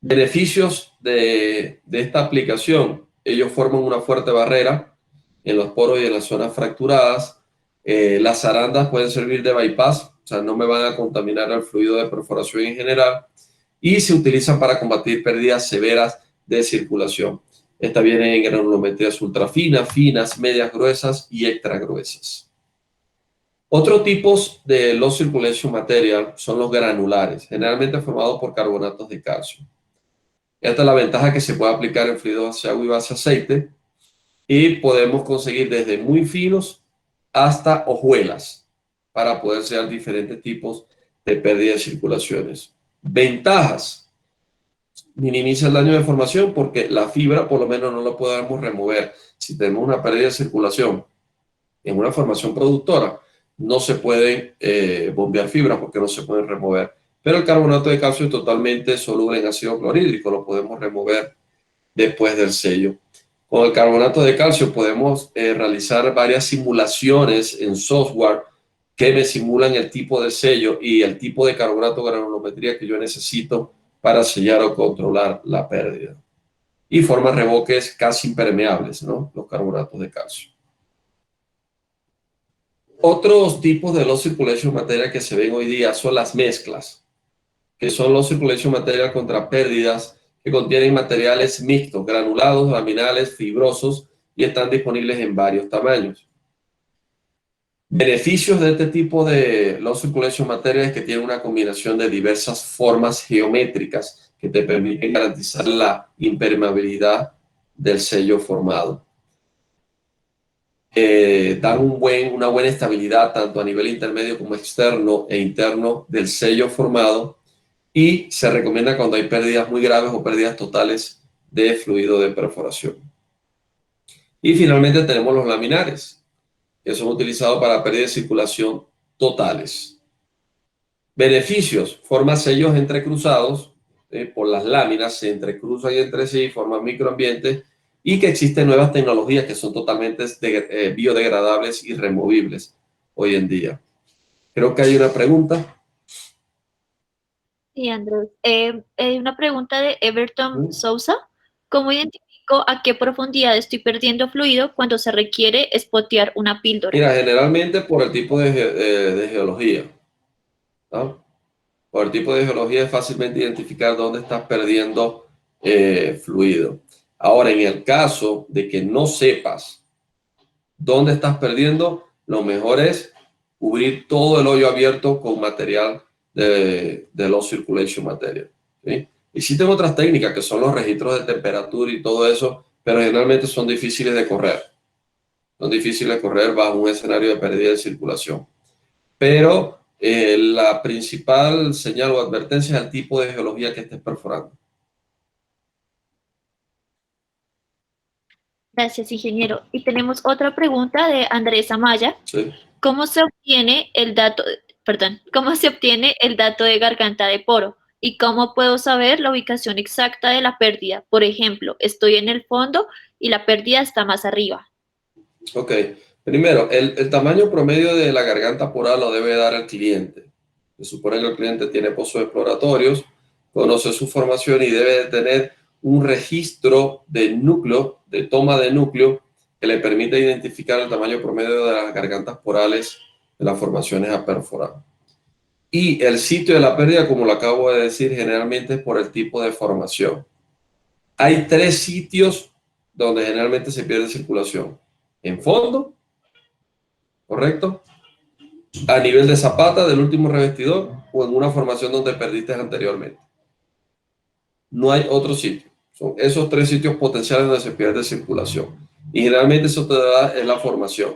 Beneficios de esta aplicación: ellos forman una fuerte barrera en los poros y en las zonas fracturadas. Las zarandas pueden servir de bypass, o sea, no me van a contaminar el fluido de perforación en general, y se utilizan para combatir pérdidas severas de circulación. Esta viene en granulometrías ultrafinas, finas, medias gruesas y extra gruesas. Otros tipos de low circulation material son los granulares, generalmente formados por carbonatos de calcio. Esta es la ventaja que se puede aplicar en fluidos base agua y base aceite, y podemos conseguir desde muy finos hasta hojuelas para poder sellar diferentes tipos de pérdida de circulaciones. Ventajas: minimiza el daño de formación porque la fibra por lo menos no la podemos remover. Si tenemos una pérdida de circulación en una formación productora, no se pueden bombear fibras porque no se pueden remover. Pero el carbonato de calcio es totalmente soluble en ácido clorhídrico, lo podemos remover después del sello. Con el carbonato de calcio podemos realizar varias simulaciones en software que me simulan el tipo de sello y el tipo de carbonato granulometría que yo necesito para sellar o controlar la pérdida. Y forman revoques casi impermeables, ¿no? Los carbonatos de calcio. Otros tipos de low circulation material que se ven hoy día son las mezclas, que son low circulation material contra pérdidas que contienen materiales mixtos, granulados, laminales, fibrosos, y están disponibles en varios tamaños. Beneficios de este tipo de low circulation material es que tiene una combinación de diversas formas geométricas que te permiten garantizar la impermeabilidad del sello formado. Dan una buena estabilidad tanto a nivel intermedio como externo e interno del sello formado, y se recomienda cuando hay pérdidas muy graves o pérdidas totales de fluido de perforación. Y finalmente tenemos los laminares, que son utilizados para pérdidas de circulación totales. Beneficios: forma sellos entrecruzados por las láminas, se entrecruzan entre sí, forman microambientes, y que existen nuevas tecnologías que son totalmente biodegradables y removibles hoy en día. Creo que hay una pregunta. Sí, Andrés. Una pregunta de Everton Sousa. ¿Cómo identifico a qué profundidad estoy perdiendo fluido cuando se requiere espotear una píldora? Mira, generalmente por el tipo de geología, ¿no? Por el tipo de geología es fácilmente identificar dónde estás perdiendo fluido. Ahora, en el caso de que no sepas dónde estás perdiendo, lo mejor es cubrir todo el hoyo abierto con material de low circulation material, ¿sí? Existen otras técnicas que son los registros de temperatura y todo eso, pero generalmente son difíciles de correr. Son difíciles de correr bajo un escenario de pérdida de circulación. Pero la principal señal o advertencia es el tipo de geología que estés perforando. Gracias, ingeniero. Y tenemos otra pregunta de Andrés Amaya. Sí. ¿Cómo se obtiene el dato de garganta de poro? ¿Y cómo puedo saber la ubicación exacta de la pérdida? Por ejemplo, estoy en el fondo y la pérdida está más arriba. Ok. Primero, el tamaño promedio de la garganta poral lo debe dar el cliente. Se supone que el cliente tiene pozos exploratorios, conoce su formación y debe de tener un registro de núcleo, de toma de núcleo, que le permite identificar el tamaño promedio de las gargantas porales de las formaciones a perforar. Y el sitio de la pérdida, como lo acabo de decir, generalmente es por el tipo de formación. Hay 3 sitios donde generalmente se pierde circulación? En fondo, ¿correcto? A nivel de zapata del último revestidor o en una formación donde perdiste anteriormente. No hay otro sitio. Son esos tres sitios potenciales donde se pierde circulación. Y generalmente eso te da en la formación.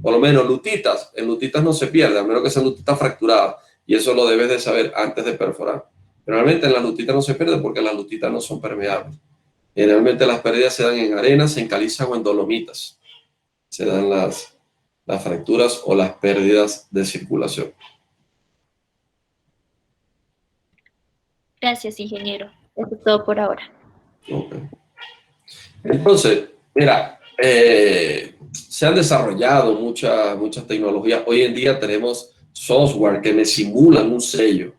Por lo menos lutitas. En lutitas no se pierde, a menos que sean lutitas fracturadas. Y eso lo debes de saber antes de perforar. Pero realmente en las lutitas no se pierde porque las lutitas no son permeables. Generalmente las pérdidas se dan en arenas, en calizas o en dolomitas. Se dan las fracturas o las pérdidas de circulación. Gracias, ingeniero. Eso es todo por ahora. Okay. Entonces, mira, se han desarrollado muchas tecnologías. Hoy en día tenemos software que me simulan un sello.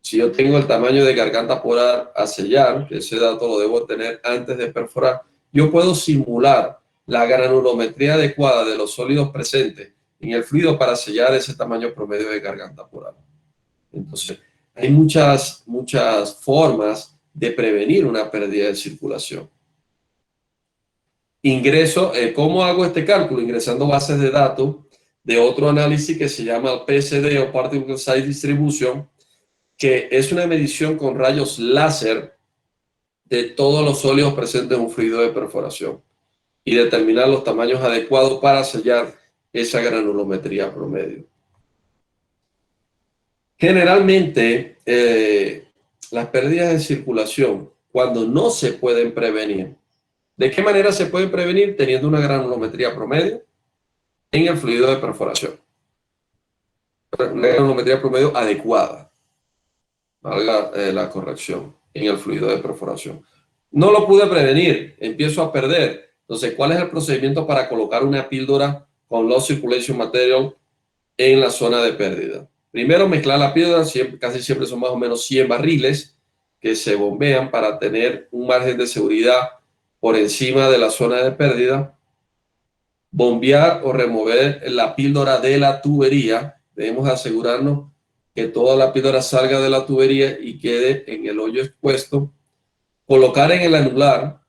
Si yo tengo el tamaño de garganta polar a sellar, que ese dato lo debo tener antes de perforar, yo puedo simular la granulometría adecuada de los sólidos presentes en el fluido para sellar ese tamaño promedio de garganta polar. Entonces, hay muchas formas de prevenir una pérdida de circulación. ¿Cómo hago este cálculo? Ingresando bases de datos de otro análisis que se llama el PSD o Particle Size Distribution, que es una medición con rayos láser de todos los sólidos presentes en un fluido de perforación y determinar los tamaños adecuados para sellar esa granulometría promedio. Generalmente, las pérdidas de circulación, cuando no se pueden prevenir, ¿de qué manera se pueden prevenir? Teniendo una granulometría promedio en el fluido de perforación. Una granulometría promedio adecuada, valga la corrección, en el fluido de perforación. No lo pude prevenir, empiezo a perder. Entonces, ¿cuál es el procedimiento para colocar una píldora con low circulation material en la zona de pérdida? Primero, mezclar la píldora, casi siempre son más o menos 100 barriles que se bombean para tener un margen de seguridad por encima de la zona de pérdida. Bombear o remover la píldora de la tubería. Debemos asegurarnos que toda la píldora salga de la tubería y quede en el hoyo expuesto. Colocar en el anular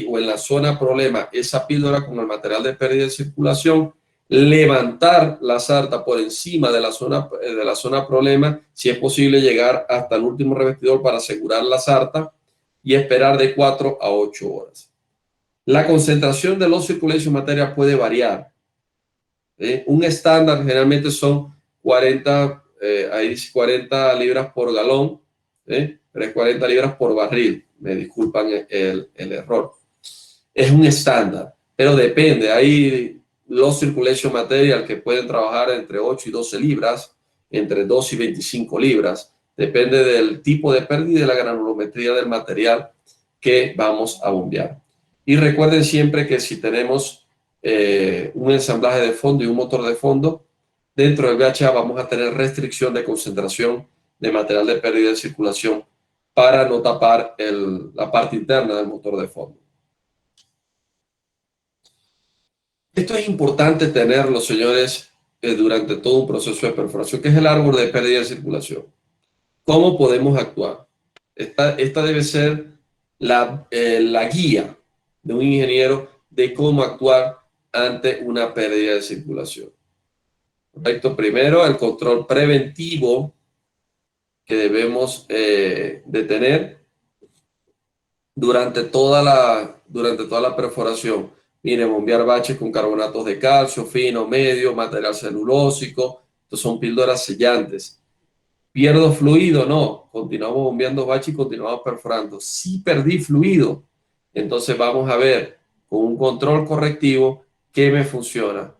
o en la zona problema esa píldora con el material de pérdida de circulación. Levantar la sarta por encima de la zona problema, si es posible llegar hasta el último revestidor para asegurar la sarta y esperar de 4 a 8 horas. La concentración de los circulation material puede variar. Un estándar generalmente son 40 libras por galón, pero es 40 libras por barril. Me disculpan el error. Es un estándar, pero depende. Hay los circulation material que pueden trabajar entre 8 y 12 libras, entre 2 y 25 libras. Depende del tipo de pérdida y de la granulometría del material que vamos a bombear. Y recuerden siempre que si tenemos un ensamblaje de fondo y un motor de fondo, dentro del VHA vamos a tener restricción de concentración de material de pérdida de circulación para no tapar la parte interna del motor de fondo. Esto es importante tenerlo, señores, durante todo un proceso de perforación, que es el árbol de pérdida de circulación. ¿Cómo podemos actuar? Esta debe ser la guía de un ingeniero de cómo actuar ante una pérdida de circulación. Correcto. Primero, el control preventivo que debemos de tener durante toda la perforación. Mire, bombear baches con carbonatos de calcio, fino, medio, material celulósico. Estos son píldoras sellantes. ¿Pierdo fluido? No. Continuamos bombeando baches y continuamos perforando. Si perdí fluido, entonces vamos a ver con un control correctivo qué me funciona.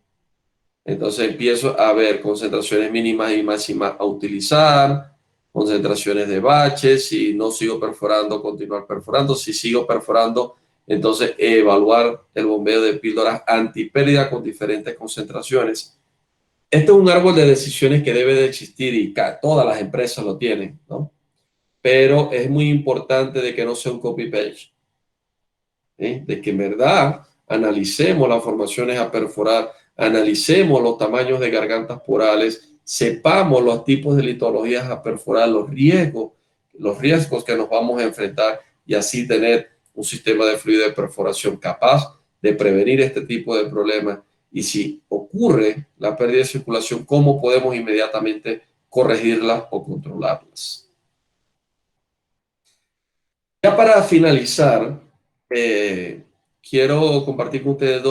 Entonces empiezo a ver concentraciones mínimas y máximas a utilizar, concentraciones de baches. Si no sigo perforando, continuar perforando. Si sigo perforando, entonces evaluar el bombeo de píldoras antipérdida con diferentes concentraciones. Este es un árbol de decisiones que debe de existir y todas las empresas lo tienen, ¿no? Pero es muy importante de que no sea un copy-paste, de que en verdad analicemos las formaciones a perforar, analicemos los tamaños de gargantas porales, sepamos los tipos de litologías a perforar, los riesgos que nos vamos a enfrentar y así tener un sistema de fluido de perforación capaz de prevenir este tipo de problemas. Y si ocurre la pérdida de circulación, ¿cómo podemos inmediatamente corregirlas o controlarlas? Ya para finalizar, quiero compartir con ustedes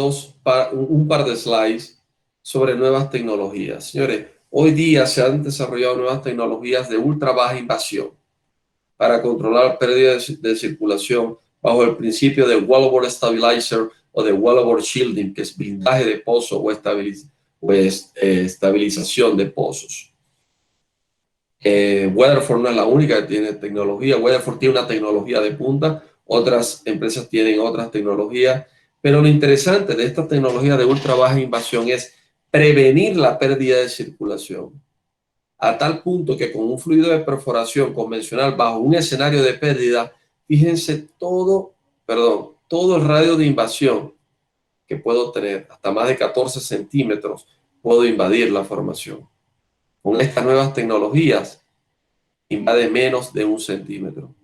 un par de slides sobre nuevas tecnologías. Señores, hoy día se han desarrollado nuevas tecnologías de ultra baja invasión para controlar pérdida de circulación bajo el principio de Wellbore Stabilizer o de Wellbore Shielding, que es blindaje de pozo o estabilización de pozos. Weatherford no es la única que tiene tecnología. Weatherford tiene una tecnología de punta, otras empresas tienen otras tecnologías, pero lo interesante de esta tecnología de ultra baja invasión es prevenir la pérdida de circulación, a tal punto que con un fluido de perforación convencional bajo un escenario de pérdida, fíjense todo el radio de invasión que puedo tener, hasta más de 14 centímetros, puedo invadir la formación. Con estas nuevas tecnologías, invade menos de 1 centímetro.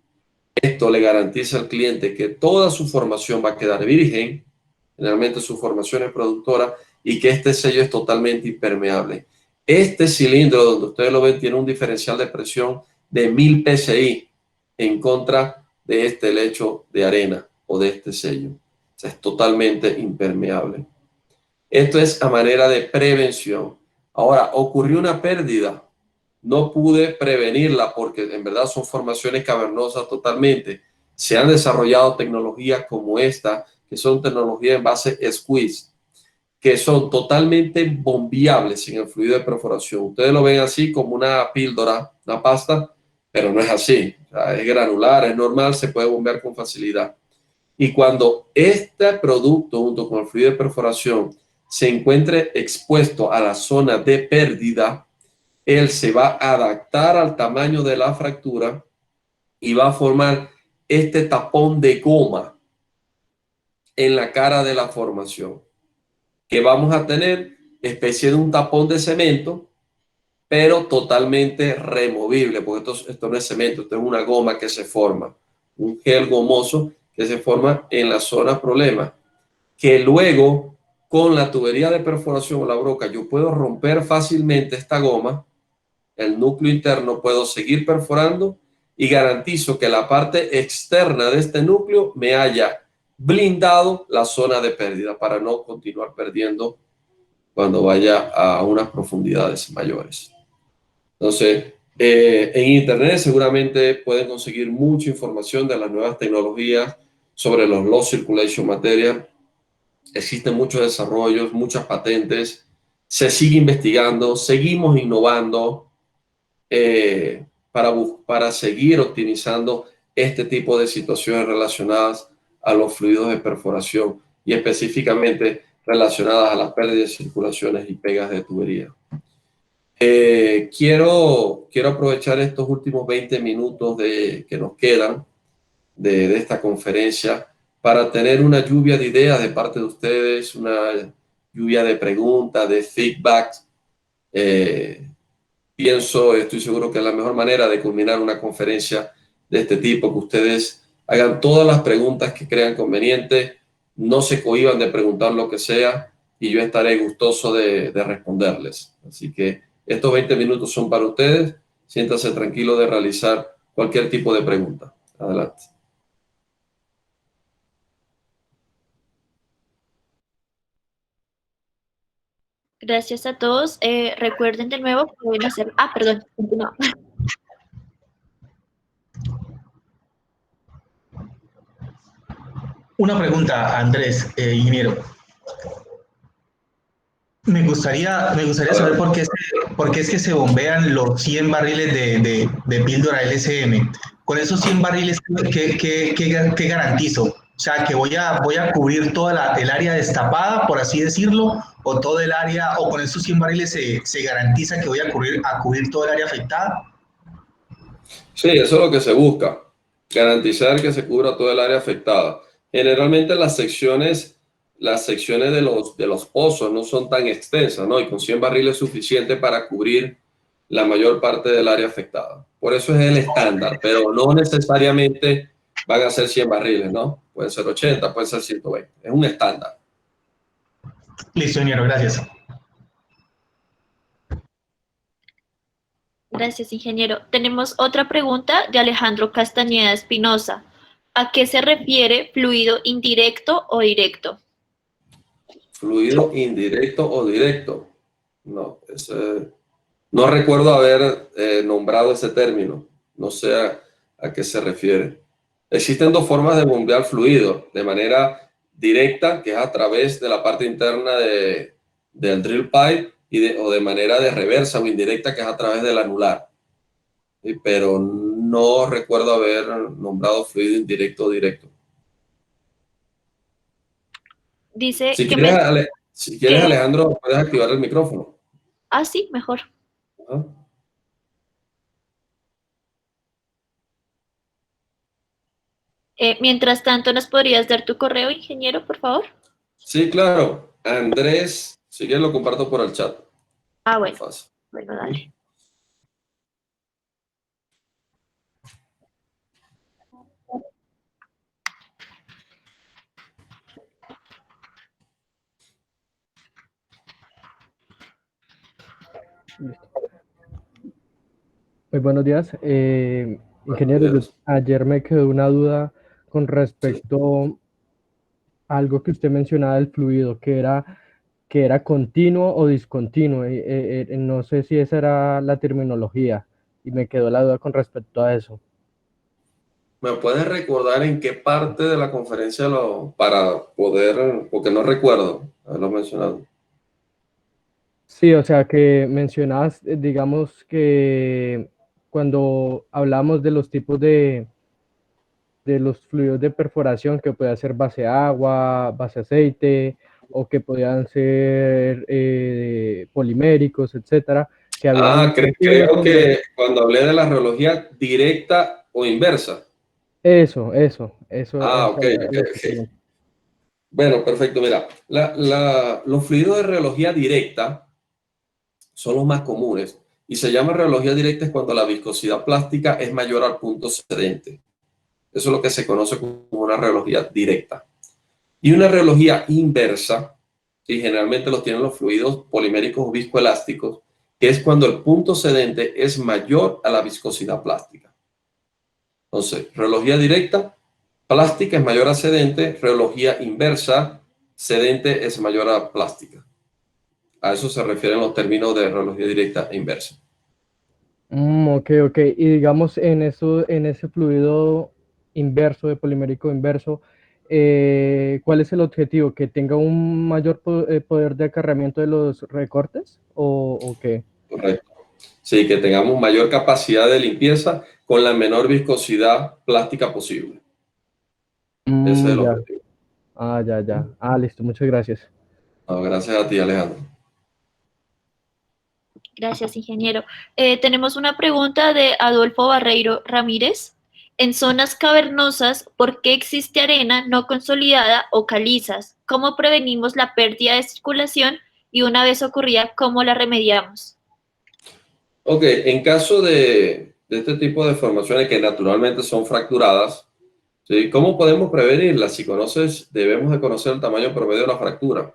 Esto le garantiza al cliente que toda su formación va a quedar virgen, generalmente su formación es productora, y que este sello es totalmente impermeable. Este cilindro, donde ustedes lo ven, tiene un diferencial de presión de 1000 psi en contra de este lecho de arena o de este sello. O sea, es totalmente impermeable. Esto es a manera de prevención. Ahora, ocurrió una pérdida. No pude prevenirla porque en verdad son formaciones cavernosas totalmente. Se han desarrollado tecnologías como esta, que son tecnologías en base squeeze, que son totalmente bombeables en el fluido de perforación. Ustedes lo ven así como una píldora, una pasta, pero no es así. O sea, es granular, es normal, se puede bombear con facilidad. Y cuando este producto junto con el fluido de perforación se encuentre expuesto a la zona de pérdida, él se va a adaptar al tamaño de la fractura y va a formar este tapón de goma en la cara de la formación, que vamos a tener especie de un tapón de cemento, pero totalmente removible, porque esto no es cemento, esto es una goma que se forma, un gel gomoso que se forma en la zona problema, que luego con la tubería de perforación o la broca yo puedo romper fácilmente esta goma, el núcleo interno, puedo seguir perforando y garantizo que la parte externa de este núcleo me haya blindado la zona de pérdida para no continuar perdiendo cuando vaya a unas profundidades mayores. Entonces, en internet seguramente pueden conseguir mucha información de las nuevas tecnologías sobre los low circulation material. Existen muchos desarrollos, muchas patentes, se sigue investigando, seguimos innovando para seguir optimizando este tipo de situaciones relacionadas a los fluidos de perforación y específicamente relacionadas a las pérdidas de circulaciones y pegas de tubería. Quiero aprovechar estos últimos 20 minutos que nos quedan de esta conferencia para tener una lluvia de ideas de parte de ustedes, una lluvia de preguntas, de feedback. Estoy seguro que es la mejor manera de culminar una conferencia de este tipo, que ustedes hagan todas las preguntas que crean conveniente, no se cohíban de preguntar lo que sea y yo estaré gustoso de responderles. Así que estos 20 minutos son para ustedes. Siéntanse tranquilos de realizar cualquier tipo de pregunta. Adelante. Gracias a todos. Recuerden de nuevo que pueden hacer... Ah, perdón, continúa. Una pregunta, Andrés, ingeniero. Me gustaría saber por qué es que se bombean los 100 barriles de píldora LSM. Con esos 100 barriles, ¿qué garantizo? O sea, que voy a cubrir toda el área destapada, por así decirlo, o todo el área, o con esos 100 barriles se garantiza que voy a cubrir todo el área afectada. Sí, eso es lo que se busca, garantizar que se cubra todo el área afectada. Generalmente las secciones de los pozos no son tan extensas, ¿no? Y con 100 barriles es suficiente para cubrir la mayor parte del área afectada. Por eso es el estándar, pero no necesariamente van a ser 100 barriles, ¿no? pueden ser 80, pueden ser 120. Es un estándar. Listo, ingeniero, gracias. Gracias, ingeniero. Tenemos otra pregunta de Alejandro Castañeda Espinosa. ¿A qué se refiere fluido indirecto o directo? Fluido indirecto o directo. No, no recuerdo haber nombrado ese término. No sé a qué se refiere. Existen dos formas de bombear fluido. De manera directa, que es a través de la parte interna del drill pipe, o de manera de reversa o indirecta, que es a través del anular. ¿Sí? Pero no recuerdo haber nombrado fluido indirecto o directo. Dice Si que, quieres, si quieres, que... Alejandro, puedes activar el micrófono. Ah, sí, mejor. Ajá. Mientras tanto, ¿nos podrías dar tu correo, ingeniero, por favor? Sí, claro. Andrés, si quieres lo comparto por el chat. Ah, Muy bueno. fácil. Bueno, dale. Listo. Muy buenos días. Buenos Ingeniero, días. ayer me quedó una duda con respecto a algo que usted mencionaba del fluido, que era continuo o discontinuo. No sé si esa era la terminología y me quedó la duda con respecto a eso. ¿Me puedes recordar en qué parte de la conferencia para poder, porque no recuerdo haberlo mencionado? Sí, o sea que mencionabas, digamos que cuando hablamos de los tipos de los fluidos de perforación que puede ser base agua, base aceite o que podían ser poliméricos, etcétera, que habían continuos Creo o no. que cuando hablé de la reología directa o inversa. Eso Ah, es ok, ok, lo que ok. pregunto. Bueno, perfecto. Mira, los fluidos de reología directa son los más comunes y se llama reología directa es cuando la viscosidad plástica es mayor al punto sedente. Eso es lo que se conoce como una reología directa. Y una reología inversa, que generalmente los tienen los fluidos poliméricos o viscoelásticos, que es cuando el punto sedente es mayor a la viscosidad plástica. Entonces, reología directa, plástica es mayor a sedente, reología inversa, sedente es mayor a plástica. A eso se refieren los términos de reología directa e inversa. Ok, ok. Y digamos en ese fluido inverso, de polimérico inverso, ¿cuál es el objetivo? ¿Que tenga un mayor poder de acarreamiento de los recortes? ¿O qué? Correcto. Sí, que tengamos mayor capacidad de limpieza con la menor viscosidad plástica posible. Ese es el Ya. objetivo. Ah, ya, ya. Ah, listo. Muchas gracias. No, gracias a ti, Alejandro. Gracias, ingeniero. Tenemos una pregunta de Adolfo Barreiro Ramírez. En zonas cavernosas, ¿por qué existe arena no consolidada o calizas? ¿Cómo prevenimos la pérdida de circulación? Y una vez ocurrida, ¿cómo la remediamos? Ok, en caso de este tipo de formaciones que naturalmente son fracturadas, ¿sí? ¿Cómo podemos prevenirlas? Si conoces, debemos de conocer el tamaño promedio de la fractura.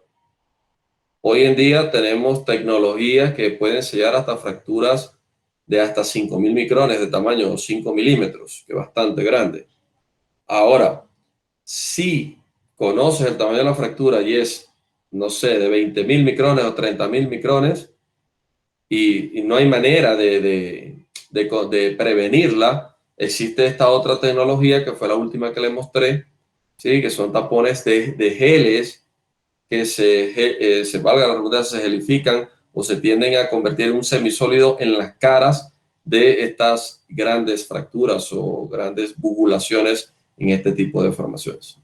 Hoy en día tenemos tecnologías que pueden sellar hasta fracturas de hasta 5.000 micrones de tamaño o 5 milímetros, que es bastante grande. Ahora, si conoces el tamaño de la fractura y es, no sé, de 20.000 micrones o 30.000 micrones y no hay manera de prevenirla, existe esta otra tecnología que fue la última que le mostré, ¿sí? Que son tapones de geles que valga la redundancia, se gelifican o se tienden a convertir en un semisólido en las caras de estas grandes fracturas o grandes bubulaciones en este tipo de formaciones.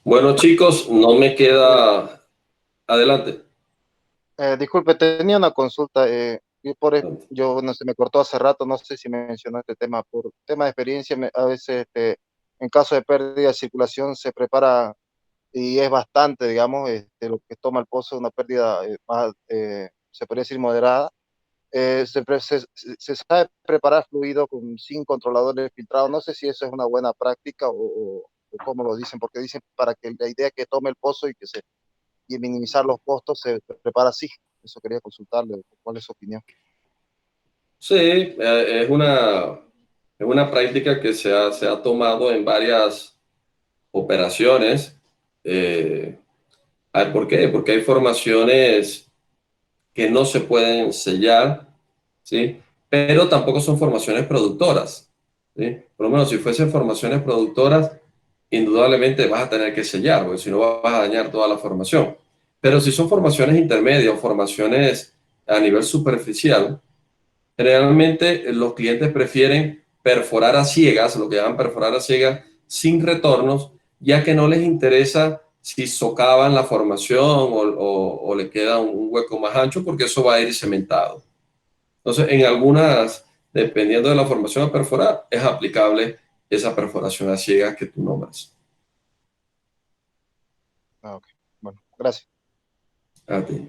Bueno, chicos, no me queda... Adelante. Disculpe, tenía una consulta. Yo no sé, me cortó hace rato, no sé si mencionó este tema. Por tema de experiencia, a veces en caso de pérdida de circulación se prepara y es bastante, digamos, lo que toma el pozo, una pérdida más, se podría decir moderada. Se sabe preparar fluido sin controladores filtrados. No sé si eso es una buena práctica cómo lo dicen, porque dicen para que la idea es que tome el pozo y minimizar los costos se prepara así. Eso quería consultarle, ¿cuál es su opinión? Sí, es una práctica que se ha tomado en varias operaciones. Eh, ¿Por qué? Porque hay formaciones que no se pueden sellar, ¿sí? Pero tampoco son formaciones productoras, ¿sí? Por lo menos si fuesen formaciones productoras, indudablemente vas a tener que sellar, porque si no vas a dañar toda la formación. Pero si son formaciones intermedias o formaciones a nivel superficial, generalmente los clientes prefieren perforar a ciegas, lo que llaman perforar a ciegas, sin retornos, ya que no les interesa si socavan la formación o le queda un hueco más ancho, porque eso va a ir cementado. Entonces, en algunas, dependiendo de la formación a perforar, es aplicable esa perforación a ciegas que tú nombras. Ok, bueno, gracias. A ti.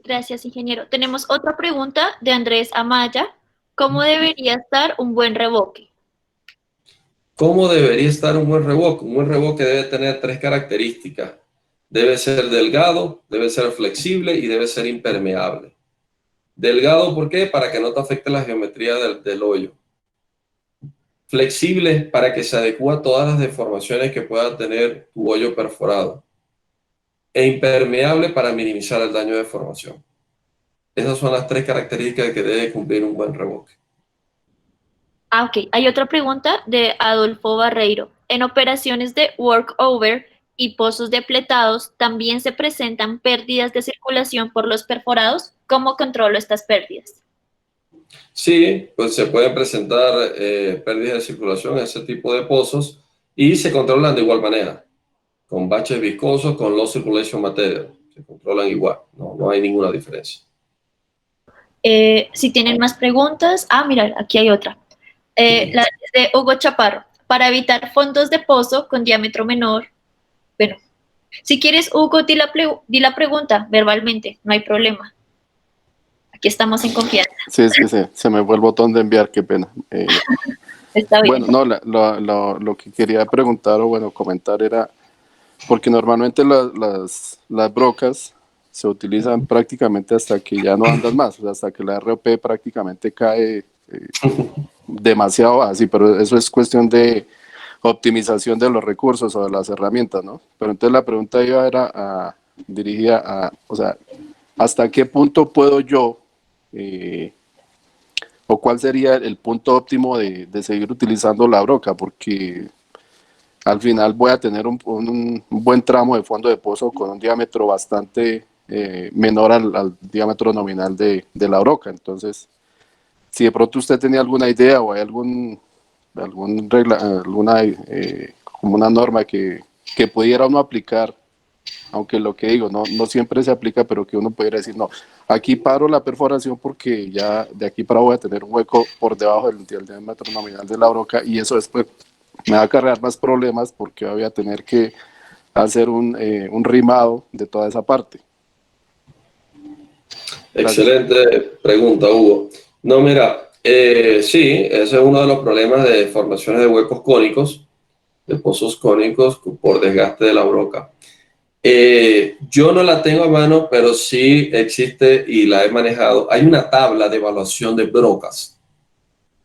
Gracias, ingeniero. Tenemos otra pregunta de Andrés Amaya. ¿Cómo debería estar un buen revoque? ¿Cómo debería estar un buen revoque? Un buen revoque debe tener 3 características. Debe ser delgado, debe ser flexible y debe ser impermeable. Delgado, ¿por qué? Para que no te afecte la geometría del hoyo. Flexible, para que se adecue a todas las deformaciones que pueda tener tu hoyo perforado. E impermeable, para minimizar el daño de formación. Esas son las 3 características que debe cumplir un buen revoque. Ah, ok. Hay otra pregunta de Adolfo Barreiro. En operaciones de workover y pozos depletados, ¿también se presentan pérdidas de circulación por los perforados? ¿Cómo controlo estas pérdidas? Sí, pues se pueden presentar pérdidas de circulación en ese tipo de pozos y se controlan de igual manera, con baches viscosos, con low circulation material. Se controlan igual, no hay ninguna diferencia. Si tienen más preguntas, mira, aquí hay otra. La de Hugo Chaparro. Para evitar fondos de pozo con diámetro menor. Bueno, si quieres, Hugo, di la pregunta verbalmente, no hay problema. Aquí estamos en confianza. Sí, es que se me fue el botón de enviar, qué pena. Está bien. Bueno, no, lo que quería preguntar o bueno, comentar era, porque normalmente las brocas se utilizan prácticamente hasta que ya no andan más, o sea, hasta que la ROP prácticamente cae demasiado así, pero eso es cuestión de optimización de los recursos o de las herramientas, ¿no? Pero entonces la pregunta dirigida a, o sea, ¿hasta qué punto puedo yo o cuál sería el punto óptimo de seguir utilizando la broca? Porque al final voy a tener un buen tramo de fondo de pozo con un diámetro bastante menor al diámetro nominal de la broca. Entonces, si de pronto usted tenía alguna idea o hay como una norma que pudiera uno aplicar, aunque lo que digo, no siempre se aplica, pero que uno pudiera decir, no, aquí paro la perforación porque ya de aquí para voy a tener un hueco por debajo del diámetro nominal de la broca y eso después me va a acarrear más problemas porque voy a tener que hacer un rimado de toda esa parte. Gracias. Excelente pregunta, Hugo. No, mira, sí, ese es uno de los problemas de formaciones de huecos cónicos, de pozos cónicos por desgaste de la broca. Yo no la tengo a mano, pero sí existe y la he manejado. Hay una tabla de evaluación de brocas,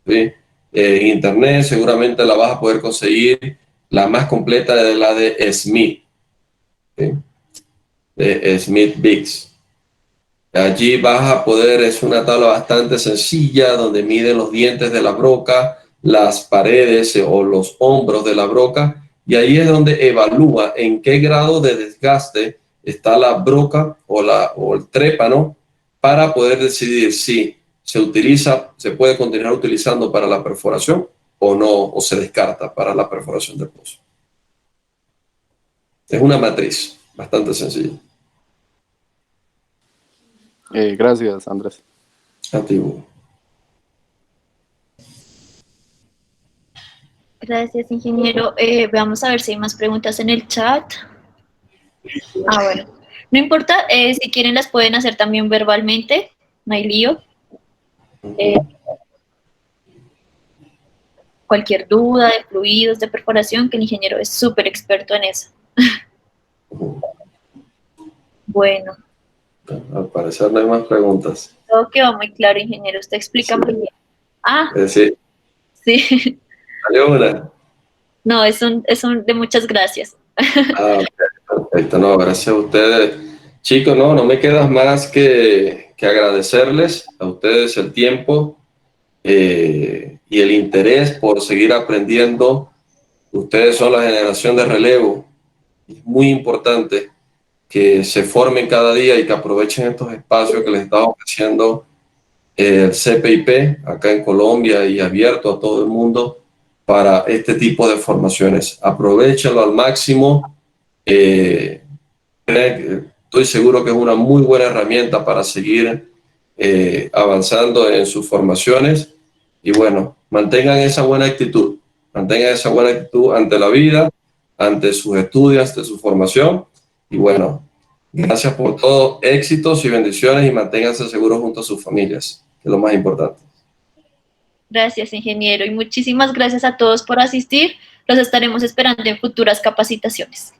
¿sí? En internet seguramente la vas a poder conseguir. La más completa es la de Smith, ¿sí? De Smith Biggs. Allí vas a poder, es una tabla bastante sencilla donde miden los dientes de la broca, las paredes o los hombros de la broca, y ahí es donde evalúa en qué grado de desgaste está la broca o el trépano para poder decidir si se puede continuar utilizando para la perforación o no, o se descarta para la perforación del pozo. Es una matriz bastante sencilla. Gracias, Andrés. A ti, Hugo. Gracias, ingeniero. Vamos a ver si hay más preguntas en el chat. Bueno. No importa, si quieren las pueden hacer también verbalmente, no hay lío. cualquier duda de fluidos, de perforación, que el ingeniero es súper experto en eso. Bueno. Al parecer no hay más preguntas. Todo quedó muy claro, ingeniero. Usted explica muy bien. Ah, Sí. sí. ¿Salió una? No, es un de muchas gracias. Ah, ok, perfecto. No, gracias a ustedes. Chicos, no me queda más que agradecerles a ustedes el tiempo y el interés por seguir aprendiendo. Ustedes son la generación de relevo. Es muy importante que se formen cada día y que aprovechen estos espacios que les está ofreciendo el CPIP acá en Colombia y abierto a todo el mundo para este tipo de formaciones. Aprovechenlo al máximo. Estoy seguro que es una muy buena herramienta para seguir avanzando en sus formaciones y bueno, mantengan esa buena actitud ante la vida, ante sus estudios, ante su formación y bueno, gracias por todo, éxitos y bendiciones y manténganse seguros junto a sus familias, que es lo más importante. Gracias, ingeniero, y muchísimas gracias a todos por asistir. Los estaremos esperando en futuras capacitaciones.